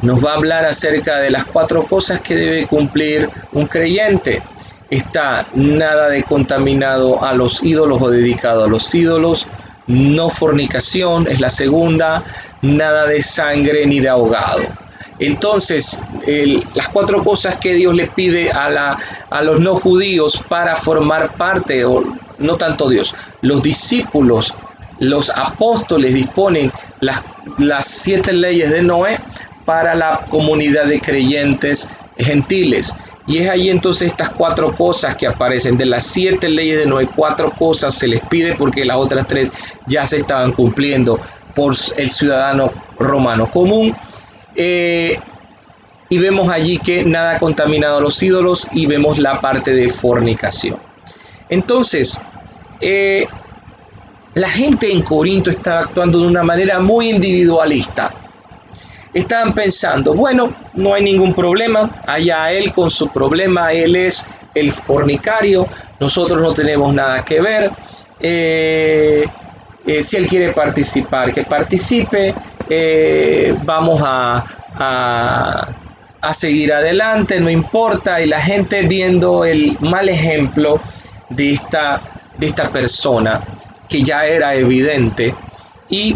nos va a hablar acerca de las 4 cosas que debe cumplir un creyente. Está nada de contaminado a los ídolos o dedicado a los ídolos, no fornicación es la segunda, nada de sangre ni de ahogado. Entonces, las 4 cosas que Dios le pide a los no judíos para formar parte, o no tanto Dios, los discípulos, los apóstoles disponen las 7 leyes de Noé para la comunidad de creyentes gentiles. Y es ahí entonces estas 4 cosas que aparecen. De las 7 leyes de Noé, 4 cosas se les pide, porque las otras 3 ya se estaban cumpliendo por el ciudadano romano común. Y vemos allí que nada contaminado a los ídolos, y vemos la parte de fornicación. Entonces, la gente en Corinto estaba actuando de una manera muy individualista. Estaban pensando, bueno, no hay ningún problema, allá él con su problema, él es el fornicario, nosotros no tenemos nada que ver. Si él quiere participar, que participe, vamos a seguir adelante, no importa. Y la gente, viendo el mal ejemplo de esta persona, que ya era evidente, y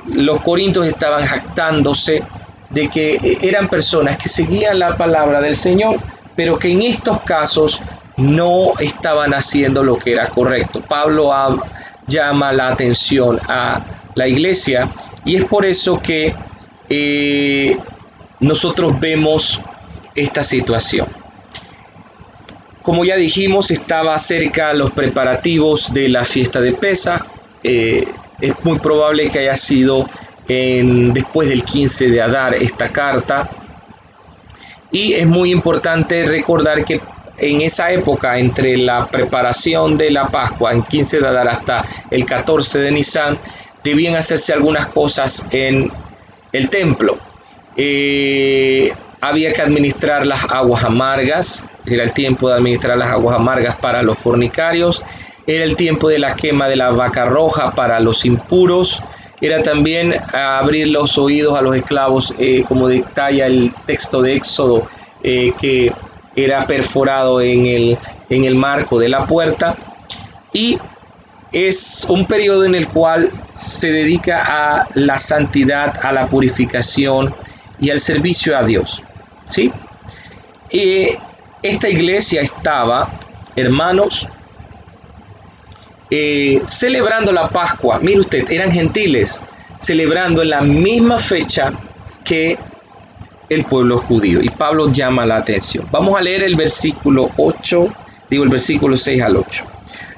los corintios estaban jactándose de que eran personas que seguían la palabra del Señor, pero que en estos casos no estaban haciendo lo que era correcto. Pablo llama la atención a la iglesia, y es por eso que nosotros vemos esta situación. Como ya dijimos, estaba cerca los preparativos de la fiesta de Pesaj. Es muy probable que haya sido después del 15 de Adar esta carta. Y es muy importante recordar que en esa época, entre la preparación de la Pascua, en 15 de Adar hasta el 14 de Nisan, debían hacerse algunas cosas en el templo. Había que administrar las aguas amargas. Era el tiempo de administrar las aguas amargas para los fornicarios. Era el tiempo de la quema de la vaca roja para los impuros. Era también abrir los oídos a los esclavos, como detalla el texto de Éxodo, que era perforado en el marco de la puerta. Y es un periodo en el cual se dedica a la santidad, a la purificación y al servicio a Dios, ¿sí? Esta iglesia estaba, hermanos, celebrando la Pascua. Mire usted, eran gentiles, celebrando en la misma fecha que el pueblo judío. Y Pablo llama la atención. Vamos a leer el versículo 6 al 8.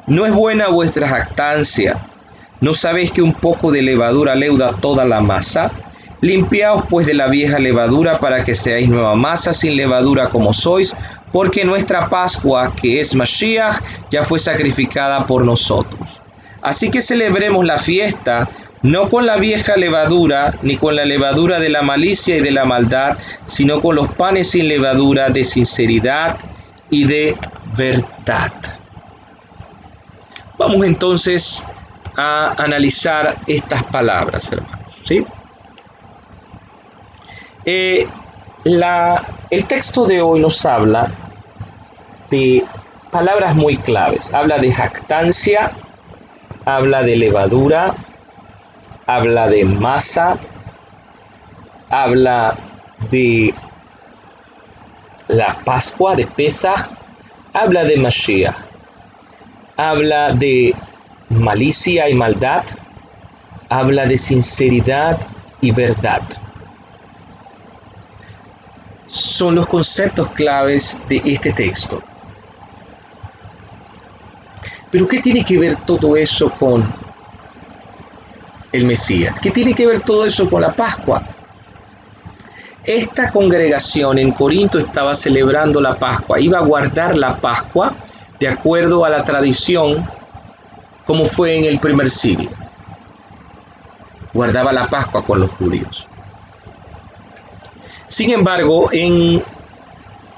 No es buena vuestra jactancia. ¿No sabéis que un poco de levadura leuda toda la masa? Limpiaos pues de la vieja levadura, para que seáis nueva masa, sin levadura como sois, porque nuestra Pascua, que es Mashiach, ya fue sacrificada por nosotros. Así que celebremos la fiesta, no con la vieja levadura, ni con la levadura de la malicia y de la maldad, sino con los panes sin levadura de sinceridad y de verdad. Vamos entonces a analizar estas palabras, hermanos, ¿sí? El texto de hoy nos habla de palabras muy claves. Habla de jactancia, habla de levadura, habla de masa, habla de la Pascua, de Pesaj, habla de Mashiach, habla de malicia y maldad, habla de sinceridad y verdad. Son los conceptos claves de este texto. Pero ¿qué tiene que ver todo eso con el Mesías? ¿Qué tiene que ver todo eso con la Pascua? Esta congregación en Corinto estaba celebrando la Pascua, iba a guardar la Pascua de acuerdo a la tradición como fue en el primer siglo. Guardaba la Pascua con los judíos. Sin embargo,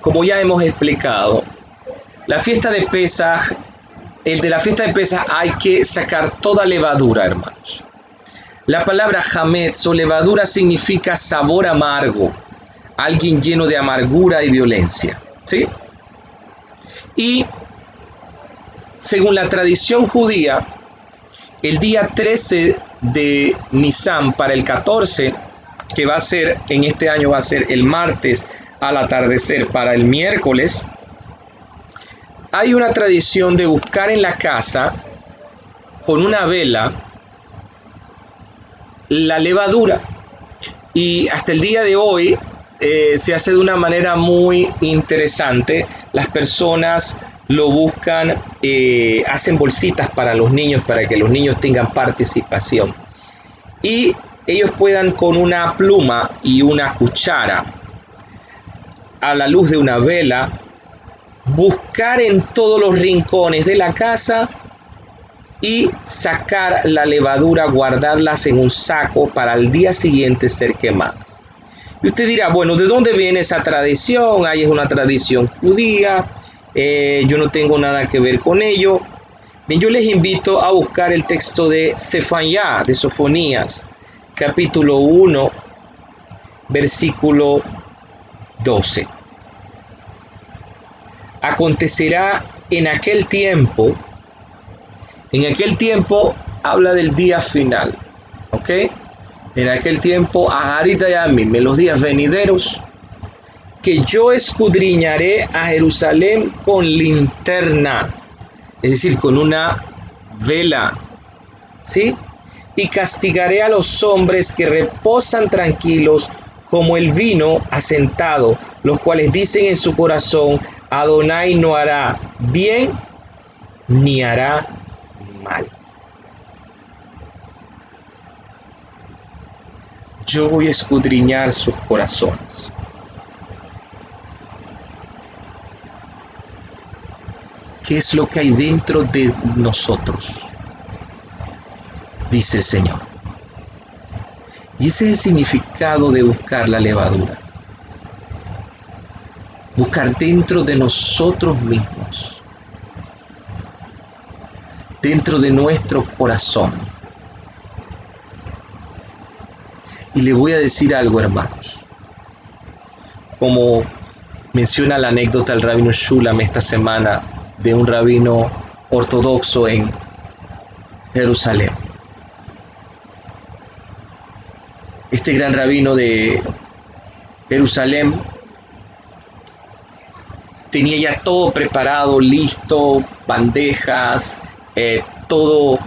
como ya hemos explicado, la fiesta de Pesaj, de la fiesta de Pesaj hay que sacar toda levadura, hermanos. La palabra hametz o levadura significa sabor amargo, alguien lleno de amargura y violencia, ¿sí? Y según la tradición judía, el día 13 de Nisan para el 14, que va a ser, en este año va a ser el martes al atardecer para el miércoles, hay una tradición de buscar en la casa con una vela la levadura, y hasta el día de hoy se hace de una manera muy interesante. Las personas lo buscan, hacen bolsitas para los niños, para que los niños tengan participación, y ellos puedan con una pluma y una cuchara a la luz de una vela buscar en todos los rincones de la casa y sacar la levadura, guardarlas en un saco para el día siguiente ser quemadas. Y usted dirá, bueno, ¿de dónde viene esa tradición? Ahí es una tradición judía, yo no tengo nada que ver con ello. Bien, yo les invito a buscar el texto de Sefanyá, de Sofonías, capítulo 1, versículo 12. Acontecerá en aquel tiempo habla del día final, ¿ok? En aquel tiempo, ahorita ya mismo, en los días venideros, que yo escudriñaré a Jerusalén con linterna, es decir, con una vela, ¿sí? Y castigaré a los hombres que reposan tranquilos como el vino asentado, los cuales dicen en su corazón, Adonai no hará bien ni hará mal. Yo voy a escudriñar sus corazones. ¿Qué es lo que hay dentro de nosotros? Dice el Señor. Y ese es el significado de buscar la levadura. Buscar dentro de nosotros mismos, dentro de nuestro corazón. Y le voy a decir algo, hermanos. Como menciona la anécdota el rabino Shulam esta semana de un rabino ortodoxo en Jerusalén. Este gran rabino de Jerusalén tenía ya todo preparado, listo, bandejas, todo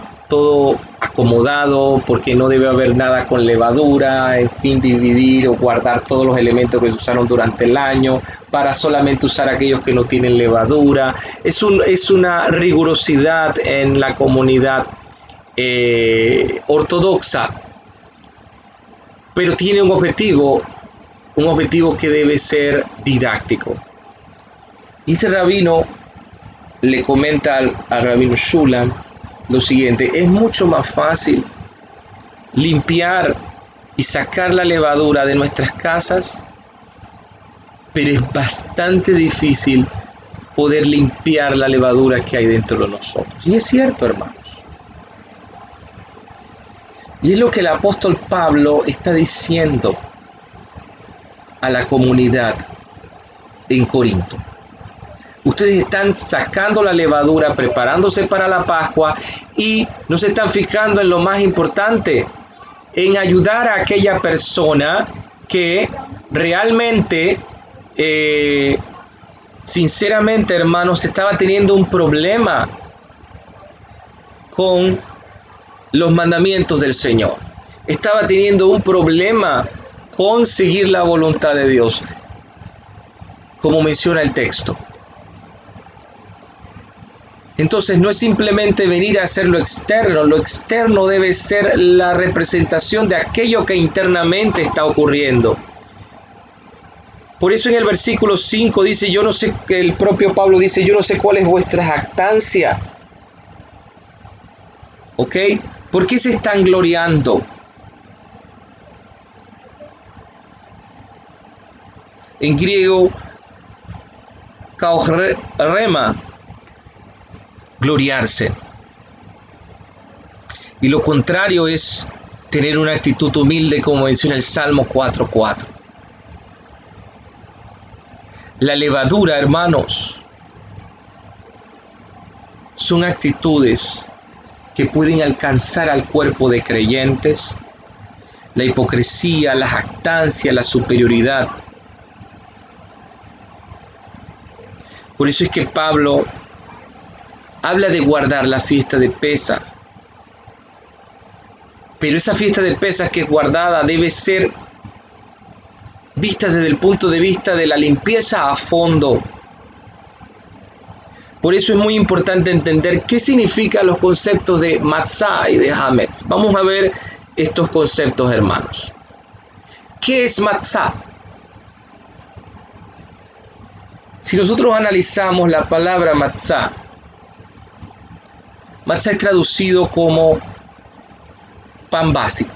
acomodado, porque no debe haber nada con levadura, en fin, dividir o guardar todos los elementos que se usaron durante el año, para solamente usar aquellos que no tienen levadura. Es una rigurosidad en la comunidad ortodoxa, pero tiene un objetivo que debe ser didáctico. Y este rabino le comenta al rabino Shulam lo siguiente: es mucho más fácil limpiar y sacar la levadura de nuestras casas, pero es bastante difícil poder limpiar la levadura que hay dentro de nosotros. Y es cierto, hermanos. Y es lo que el apóstol Pablo está diciendo a la comunidad en Corinto. Ustedes están sacando la levadura, preparándose para la Pascua y no se están fijando en lo más importante, en ayudar a aquella persona que realmente, sinceramente, hermanos, estaba teniendo un problema con los mandamientos del Señor. Estaba teniendo un problema con seguir la voluntad de Dios, como menciona el texto. Entonces no es simplemente venir a hacer lo externo debe ser la representación de aquello que internamente está ocurriendo. Por eso en el versículo 5 dice, yo no sé, el propio Pablo dice, yo no sé cuál es vuestra jactancia. ¿Ok? ¿Por qué se están gloriando? En griego, kaorema, gloriarse. Y lo contrario es tener una actitud humilde, como menciona el Salmo 4:4. La levadura, hermanos, son actitudes que pueden alcanzar al cuerpo de creyentes, la hipocresía, la jactancia, la superioridad. Por eso es que Pablo habla de guardar la fiesta de Pesaj. Pero esa fiesta de Pesaj que es guardada debe ser vista desde el punto de vista de la limpieza a fondo. Por eso es muy importante entender qué significan los conceptos de matzah y de hametz. Vamos a ver estos conceptos, hermanos. ¿Qué es matzah? Si nosotros analizamos la palabra matzah, matzah es traducido como pan básico.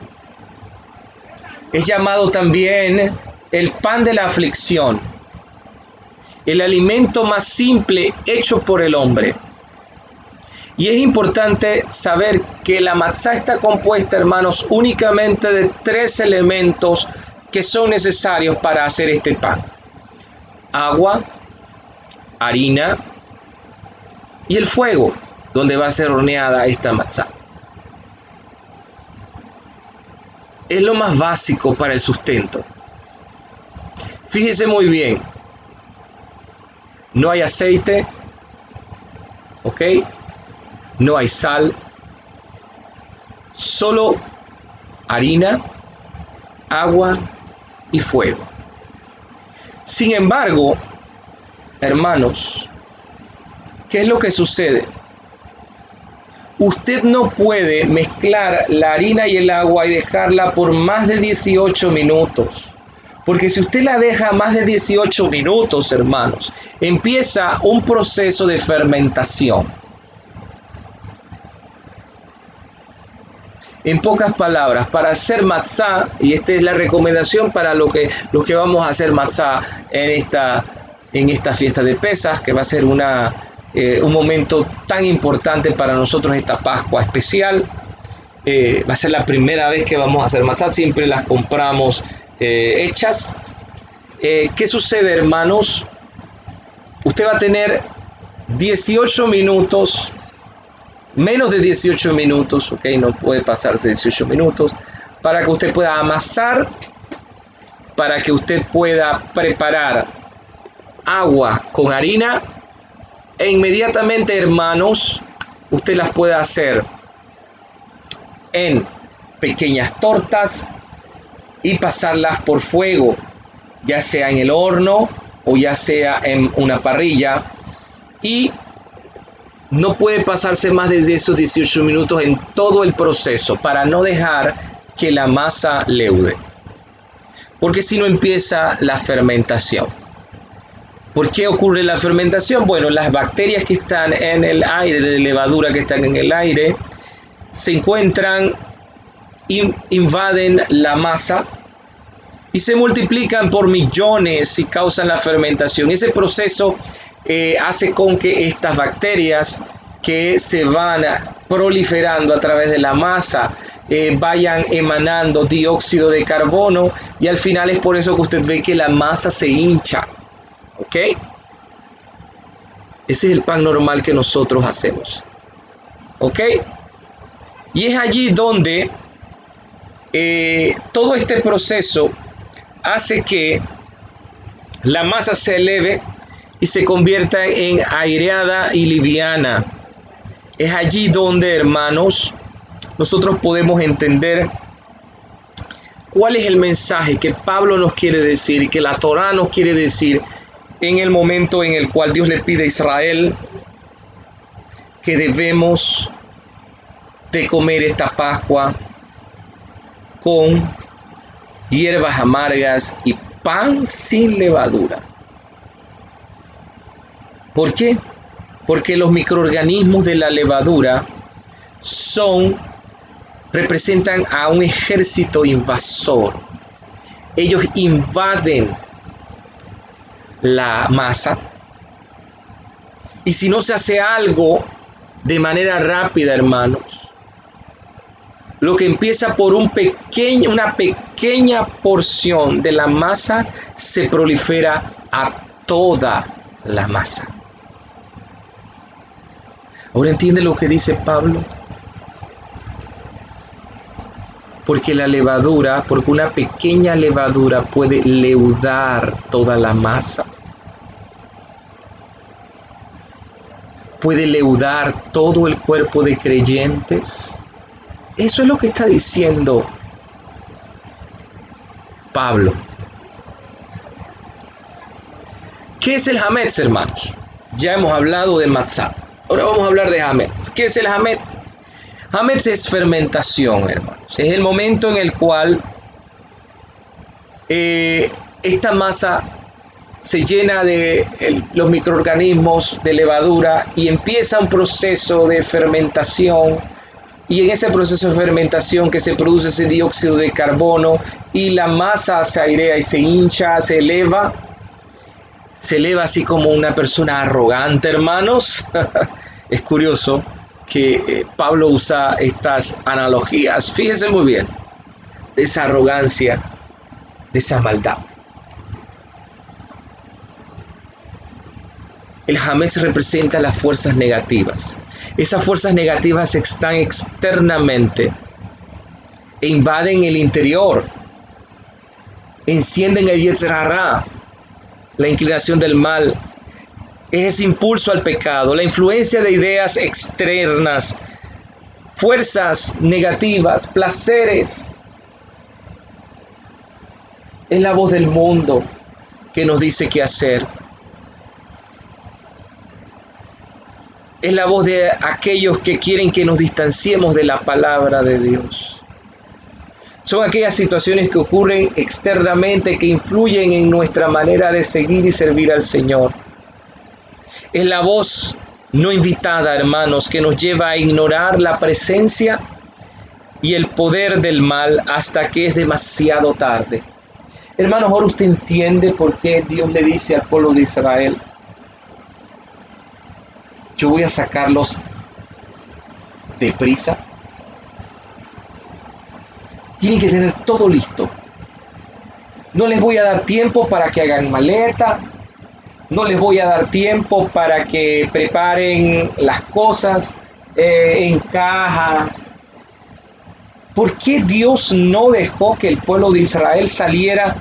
Es llamado también el pan de la aflicción, el alimento más simple hecho por el hombre. Y es importante saber que la matzah está compuesta, hermanos, únicamente de 3 elementos que son necesarios para hacer este pan: agua, harina y el fuego donde va a ser horneada esta matzah. Es lo más básico para el sustento. Fíjese muy bien, no hay aceite, ¿ok? No hay sal, solo harina, agua y fuego. Sin embargo, hermanos, ¿qué es lo que sucede? Usted no puede mezclar la harina y el agua y dejarla por más de 18 minutos. Porque si usted la deja más de 18 minutos, hermanos, empieza un proceso de fermentación. En pocas palabras, para hacer matzah, y esta es la recomendación para los que vamos a hacer matzah en esta fiesta de Pesaj, que va a ser un momento tan importante para nosotros, esta Pascua especial. Va a ser la primera vez que vamos a hacer matzah, siempre las compramos hechas. ¿Qué sucede, hermanos? Usted va a tener 18 minutos, menos de 18 minutos, ¿ok? No puede pasarse 18 minutos, para que usted pueda amasar, para que usted pueda preparar agua con harina, e inmediatamente, hermanos, usted las puede hacer en pequeñas tortas y pasarlas por fuego, ya sea en el horno o ya sea en una parrilla, y no puede pasarse más de esos 18 minutos en todo el proceso para no dejar que la masa leude, porque si no empieza la fermentación. ¿Por qué ocurre la fermentación? Bueno, las bacterias que están en el aire, de levadura que están en el aire, se encuentran, invaden la masa y se multiplican por millones y causan la fermentación. Ese proceso hace con que estas bacterias que se van proliferando a través de la masa vayan emanando dióxido de carbono, y al final es por eso que usted ve que la masa se hincha. ¿Ok? Ese es el pan normal que nosotros hacemos. ¿Ok? Y es allí donde todo este proceso hace que la masa se eleve y se convierta en aireada y liviana. Es allí donde, hermanos, nosotros podemos entender cuál es el mensaje que Pablo nos quiere decir y que la Torá nos quiere decir en el momento en el cual Dios le pide a Israel que debemos de comer esta Pascua con hierbas amargas y pan sin levadura. ¿Por qué? Porque los microorganismos de la levadura representan a un ejército invasor. Ellos invaden la masa, y si no se hace algo de manera rápida, hermanos, lo que empieza por una pequeña porción de la masa se prolifera a toda la masa. Ahora entiende lo que dice Pablo. Porque una pequeña levadura puede leudar toda la masa. Puede leudar todo el cuerpo de creyentes. Eso es lo que está diciendo Pablo. ¿Qué es el hametz, hermanos? Ya hemos hablado de matzah. Ahora vamos a hablar de hametz. ¿Qué es el hametz? Hametz es fermentación, hermanos. Es el momento en el cual esta masa se llena de los microorganismos de levadura y empieza un proceso de fermentación. Y en ese proceso de fermentación que se produce ese dióxido de carbono y la masa se airea y se hincha, se eleva así como una persona arrogante, hermanos. Es curioso que Pablo usa estas analogías, fíjense muy bien, de esa arrogancia, de esa maldad. El hametz representa las fuerzas negativas. Esas fuerzas negativas están externamente e invaden el interior, encienden el Yetzer Hará, la inclinación del mal, es ese impulso al pecado, la influencia de ideas externas, fuerzas negativas, placeres. Es la voz del mundo que nos dice qué hacer. Es la voz de aquellos que quieren que nos distanciemos de la palabra de Dios. Son aquellas situaciones que ocurren externamente que influyen en nuestra manera de seguir y servir al Señor. Es la voz no invitada, hermanos, que nos lleva a ignorar la presencia y el poder del mal hasta que es demasiado tarde. Hermanos, ahora usted entiende por qué Dios le dice al pueblo de Israel: yo voy a sacarlos deprisa. Tienen que tener todo listo. No les voy a dar tiempo para que hagan maleta. No les voy a dar tiempo para que preparen las cosas en cajas. ¿Por qué Dios no dejó que el pueblo de Israel saliera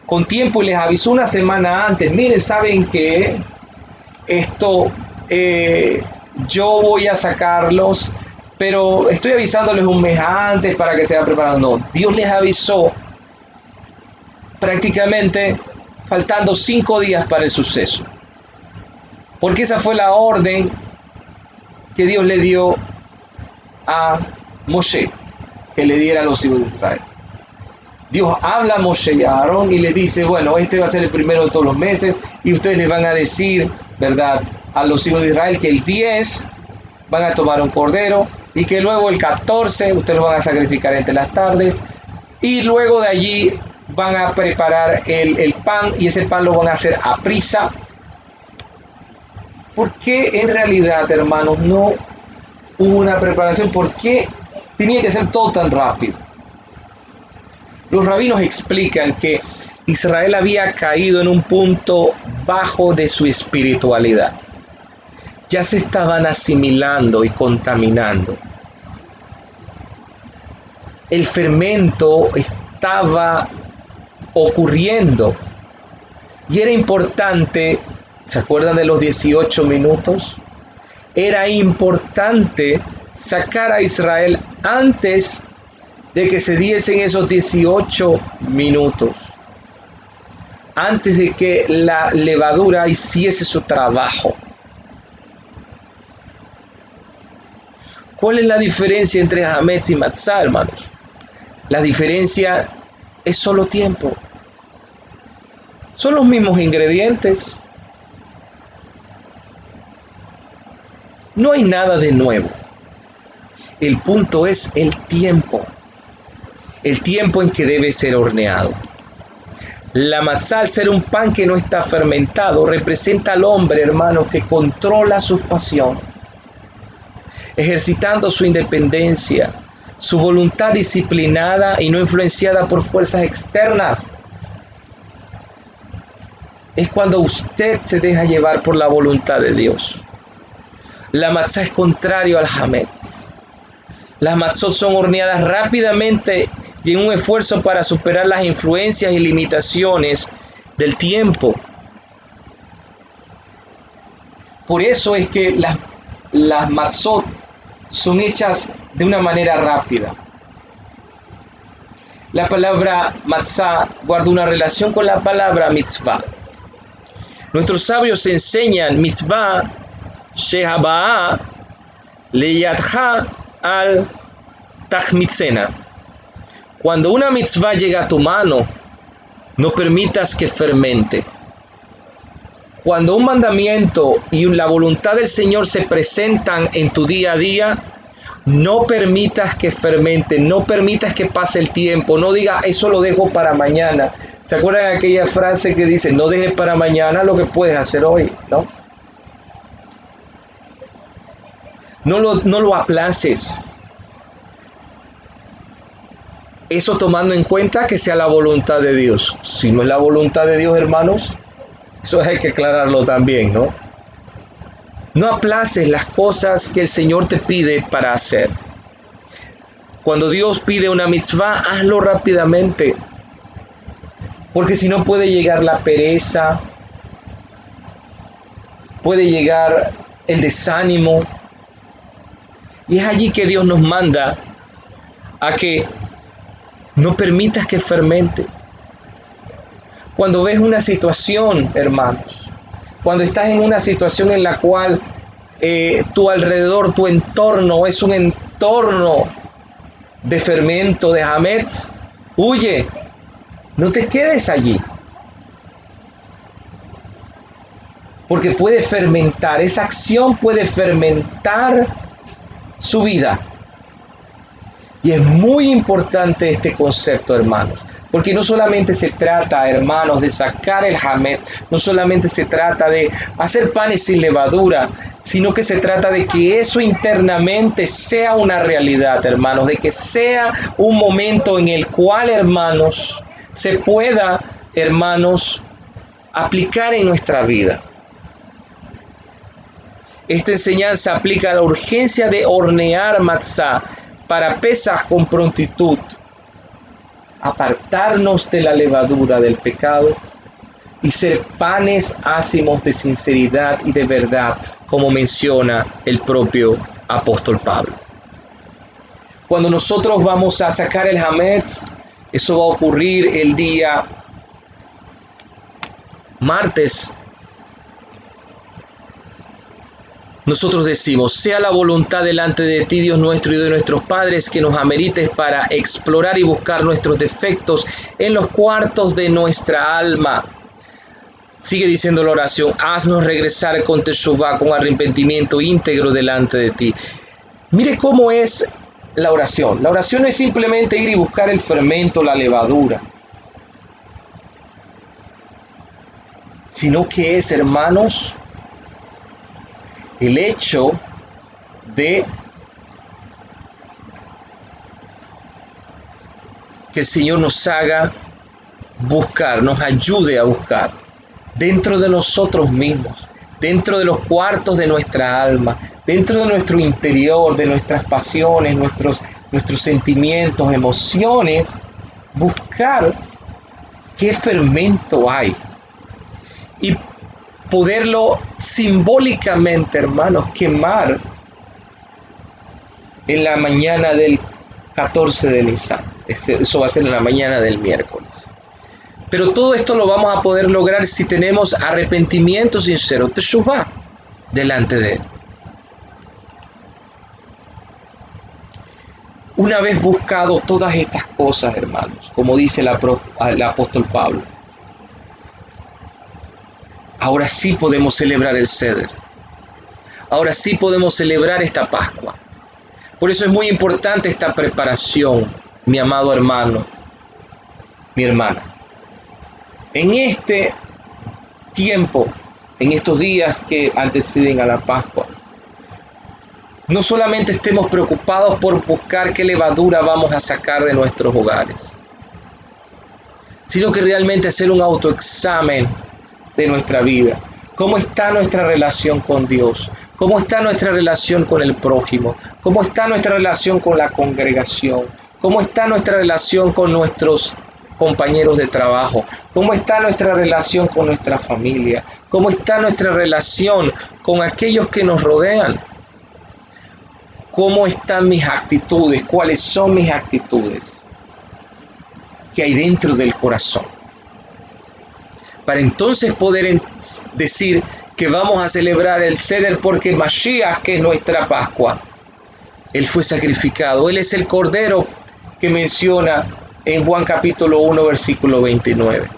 con tiempo y les avisó una semana antes? Miren, ¿saben qué? Yo voy a sacarlos, pero estoy avisándoles un mes antes para que se vayan preparando. No, Dios les avisó prácticamente faltando 5 días para el suceso, porque esa fue la orden que Dios le dio a Moshe, que le diera a los hijos de Israel. Dios habla a Moshe y a Aarón y le dice: bueno, este va a ser el primero de todos los meses, y ustedes les van a decir, ¿verdad?, a los hijos de Israel que el 10 van a tomar un cordero, y que luego el 14 ustedes lo van a sacrificar entre las tardes, y luego de allí van a preparar el pan, y ese pan lo van a hacer a prisa. ¿Por qué en realidad, hermanos, no hubo una preparación? ¿Por qué Tenía que ser todo tan rápido. Los rabinos explican que Israel había caído en un punto bajo de su espiritualidad. Ya se estaban asimilando y contaminando. El fermento estaba ocurriendo y era importante, ¿se acuerdan de los 18 minutos? Era importante sacar a Israel antes de que se diesen esos 18 minutos, antes de que la levadura hiciese su trabajo. ¿Cuál es la diferencia entre hametz y matzá, hermanos? La diferencia es solo tiempo. Son los mismos ingredientes. No hay nada de nuevo. El punto es el tiempo. El tiempo en que debe ser horneado. La matzá, al ser un pan que no está fermentado, representa al hombre, hermano, que controla sus pasiones, ejercitando su independencia, su voluntad disciplinada y no influenciada por fuerzas externas. Es cuando usted se deja llevar por la voluntad de Dios. La matzá es contrario al hametz. Las matzot son horneadas rápidamente y en un esfuerzo para superar las influencias y limitaciones del tiempo. Por eso es que las matzot son hechas de una manera rápida. La palabra matzá guarda una relación con la palabra mitzvah. Nuestros sabios enseñan mitzvah shehabaa leyadha al tahmitzena. Cuando una mitzvah llega a tu mano, no permitas que fermente. Cuando un mandamiento y la voluntad del Señor se presentan en tu día a día, no permitas que fermente, no permitas que pase el tiempo, no digas eso lo dejo para mañana. ¿Se acuerdan de aquella frase que dice, no dejes para mañana lo que puedes hacer hoy? No lo aplaces. Eso tomando en cuenta que sea la voluntad de Dios. Si no es la voluntad de Dios, hermanos, eso hay que aclararlo también, ¿no? No aplaces las cosas que el Señor te pide para hacer. Cuando Dios pide una mitzvah, hazlo rápidamente. Porque si no puede llegar la pereza, puede llegar el desánimo. Y es allí que Dios nos manda a que no permitas que fermente. Cuando ves una situación, hermanos, cuando estás en una situación en la cual tu alrededor, tu entorno es un entorno de fermento, de hametz, huye, no te quedes allí. Porque puede fermentar, esa acción puede fermentar su vida. Y es muy importante este concepto, hermanos, porque no solamente se trata, hermanos, de sacar el hametz, no solamente se trata de hacer panes sin levadura, sino que se trata de que eso internamente sea una realidad, hermanos, de que sea un momento en el cual, hermanos, se pueda, hermanos, aplicar en nuestra vida. Esta enseñanza aplica a la urgencia de hornear matzá para Pesaj con prontitud, apartarnos de la levadura del pecado y ser panes ácimos de sinceridad y de verdad, como menciona el propio apóstol Pablo. Cuando nosotros vamos a sacar el hametz, eso va a ocurrir el día martes. Nosotros decimos, sea la voluntad delante de ti, Dios nuestro y de nuestros padres, que nos amerites para explorar y buscar nuestros defectos en los cuartos de nuestra alma. Sigue diciendo la oración, haznos regresar con teshuvá, con arrepentimiento íntegro delante de ti. Mire cómo es la oración. La oración no es simplemente ir y buscar el fermento, la levadura, sino que es, hermanos, el hecho de que el Señor nos haga buscar, nos ayude a buscar dentro de nosotros mismos, dentro de los cuartos de nuestra alma, dentro de nuestro interior, de nuestras pasiones, nuestros sentimientos, emociones, buscar qué fermento hay y poderlo simbólicamente, hermanos, quemar en la mañana del 14 de Nisan. Eso va a ser en la mañana del miércoles. Pero todo esto lo vamos a poder lograr si tenemos arrepentimiento sincero, teshuvá, delante de Él. Una vez buscado todas estas cosas, hermanos, como dice el apóstol Pablo, ahora sí podemos celebrar el Seder. Ahora sí podemos celebrar esta Pascua. Por eso es muy importante esta preparación, mi amado hermano, mi hermana. En este tiempo, en estos días que anteceden a la Pascua, no solamente estemos preocupados por buscar qué levadura vamos a sacar de nuestros hogares, sino que realmente hacer un autoexamen de nuestra vida. ¿Cómo está nuestra relación con Dios? ¿Cómo está nuestra relación con el prójimo? ¿Cómo está nuestra relación con la congregación? ¿Cómo está nuestra relación con nuestros compañeros de trabajo? ¿Cómo está nuestra relación con nuestra familia? ¿Cómo está nuestra relación con aquellos que nos rodean? ¿Cómo están mis actitudes? ¿Cuáles son mis actitudes que hay dentro del corazón? Para entonces poder decir que vamos a celebrar el Seder porque Mashiach, que es nuestra Pascua, Él fue sacrificado. Él es el Cordero que menciona en Juan capítulo 1, versículo 29.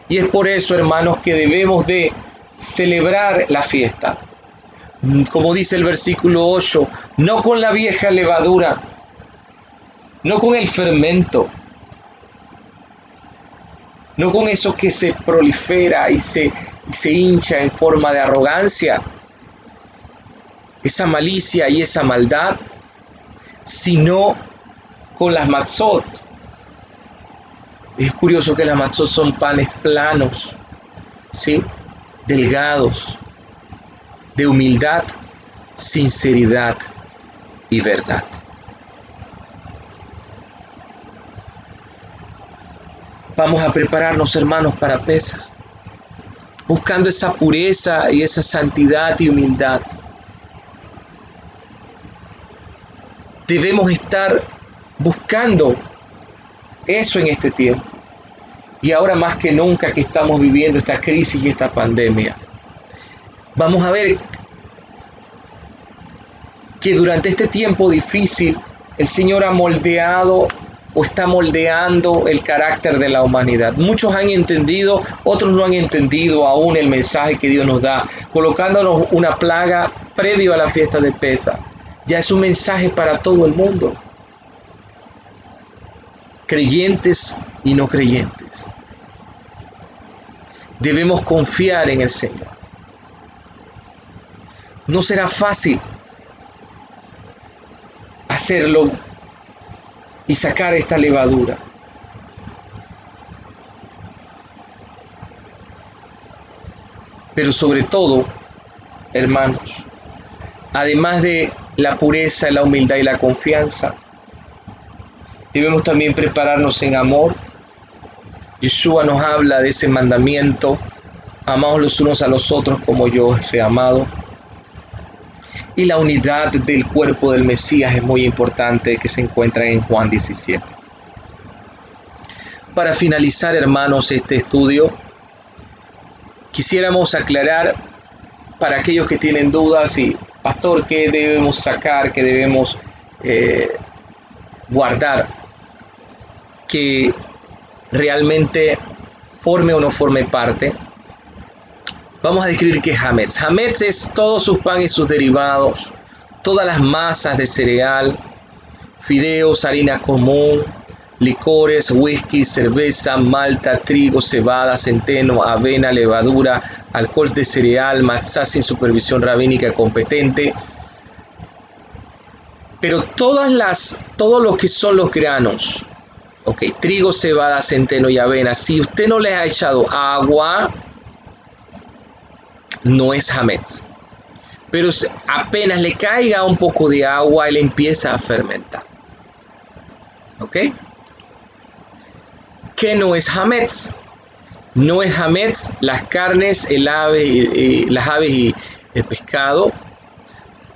Y es por eso, hermanos, que debemos de celebrar la fiesta. Como dice el versículo 8, no con la vieja levadura, no con el fermento, no con eso que se prolifera y se hincha en forma de arrogancia, esa malicia y esa maldad, sino con las matzot. Es curioso que las matzot son panes planos, ¿sí? Delgados, de humildad, sinceridad y verdad. Vamos a prepararnos, hermanos, para Pesaj, buscando esa pureza y esa santidad y humildad. Debemos estar buscando eso en este tiempo. Y ahora más que nunca que estamos viviendo esta crisis y esta pandemia, vamos a ver que durante este tiempo difícil el Señor ha moldeado o está moldeando el carácter de la humanidad. Muchos han entendido, otros no han entendido aún el mensaje que Dios nos da, colocándonos una plaga previo a la fiesta de Pesaj. Ya es un mensaje para todo el mundo, creyentes y no creyentes. Debemos confiar en el Señor. No será fácil hacerlo y sacar esta levadura. Pero sobre todo, hermanos, además de la pureza, la humildad y la confianza, debemos también prepararnos en amor. Yeshua nos habla de ese mandamiento: amaos los unos a los otros como yo os he amado. Y la unidad del cuerpo del Mesías es muy importante, que se encuentra en Juan 17. Para finalizar, hermanos, este estudio, quisiéramos aclarar para aquellos que tienen dudas y, pastor, ¿qué debemos sacar, qué debemos guardar, que realmente forme o no forme parte? Vamos a describir qué es Hametz. Hametz es todos sus panes y sus derivados, todas las masas de cereal, fideos, harina común, licores, whisky, cerveza, malta, trigo, cebada, centeno, avena, levadura, alcohol de cereal, matzá sin supervisión rabínica competente, Pero todos los que son los granos, trigo, cebada, centeno y avena, si usted no les ha echado agua, no es hametz. Pero apenas le caiga un poco de agua, él empieza a fermentar. ¿Ok? ¿Qué no es hametz? No es hametz las carnes, las aves y el pescado.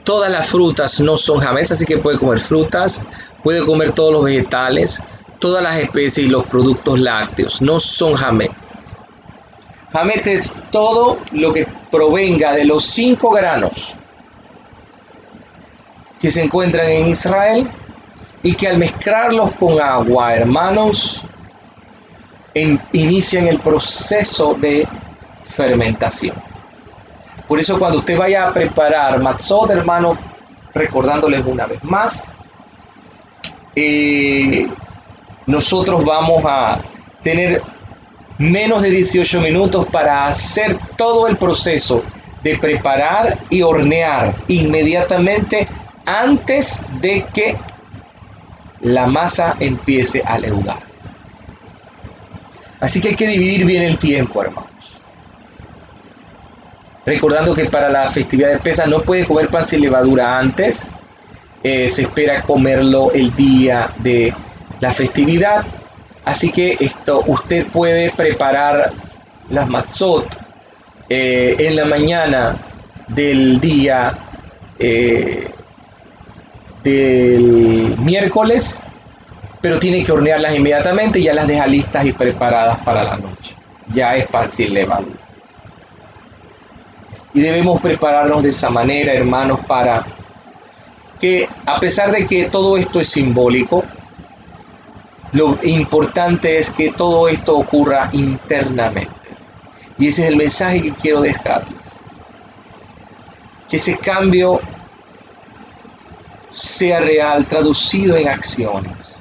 Todas las frutas no son hametz, así que puede comer frutas, puede comer todos los vegetales, todas las especies y los productos lácteos, no son hametz. Hametz es todo lo que provenga de los 5 granos que se encuentran en Israel y que al mezclarlos con agua, hermanos, inician el proceso de fermentación. Por eso cuando usted vaya a preparar matzot, hermanos, recordándoles una vez más, nosotros vamos a tener menos de 18 minutos para hacer todo el proceso de preparar y hornear inmediatamente antes de que la masa empiece a leudar. Así que hay que dividir bien el tiempo, hermanos. Recordando que para la festividad de Pesaj no puede comer pan sin levadura antes. Se espera comerlo el día de la festividad. Así que usted puede preparar las matzot en la mañana del día del miércoles, pero tiene que hornearlas inmediatamente y ya las deja listas y preparadas para la noche. Ya es pan sin levadura. Y debemos prepararnos de esa manera, hermanos, para que, a pesar de que todo esto es simbólico, lo importante es que todo esto ocurra internamente. Y ese es el mensaje que quiero dejarles. Que ese cambio sea real, traducido en acciones.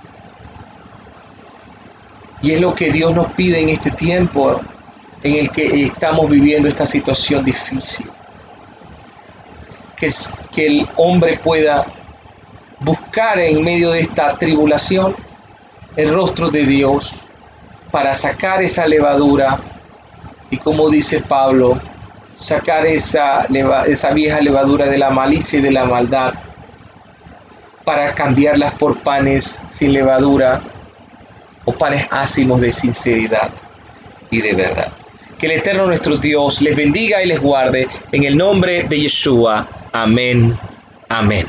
Y es lo que Dios nos pide en este tiempo en el que estamos viviendo esta situación difícil. Que el hombre pueda buscar en medio de esta tribulación el rostro de Dios para sacar esa levadura y, como dice Pablo, sacar esa vieja levadura de la malicia y de la maldad para cambiarlas por panes sin levadura o panes ácimos de sinceridad y de verdad. Que el Eterno nuestro Dios les bendiga y les guarde en el nombre de Yeshua. Amén. Amén.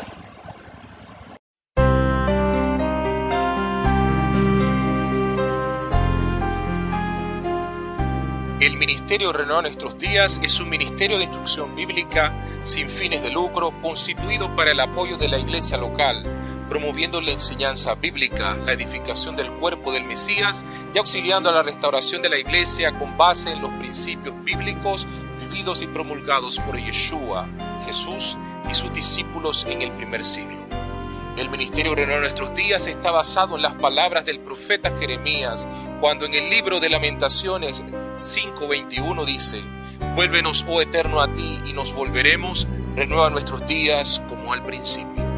El Ministerio Renueva Nuestros Días es un ministerio de instrucción bíblica sin fines de lucro constituido para el apoyo de la iglesia local, promoviendo la enseñanza bíblica, la edificación del cuerpo del Mesías y auxiliando a la restauración de la iglesia con base en los principios bíblicos vividos y promulgados por Yeshua, Jesús y sus discípulos en el primer siglo. El Ministerio Renueva Nuestros Días está basado en las palabras del profeta Jeremías, cuando en el libro de Lamentaciones 5:21 dice: «Vuélvenos, oh Eterno, a ti, y nos volveremos, renueva nuestros días como al principio».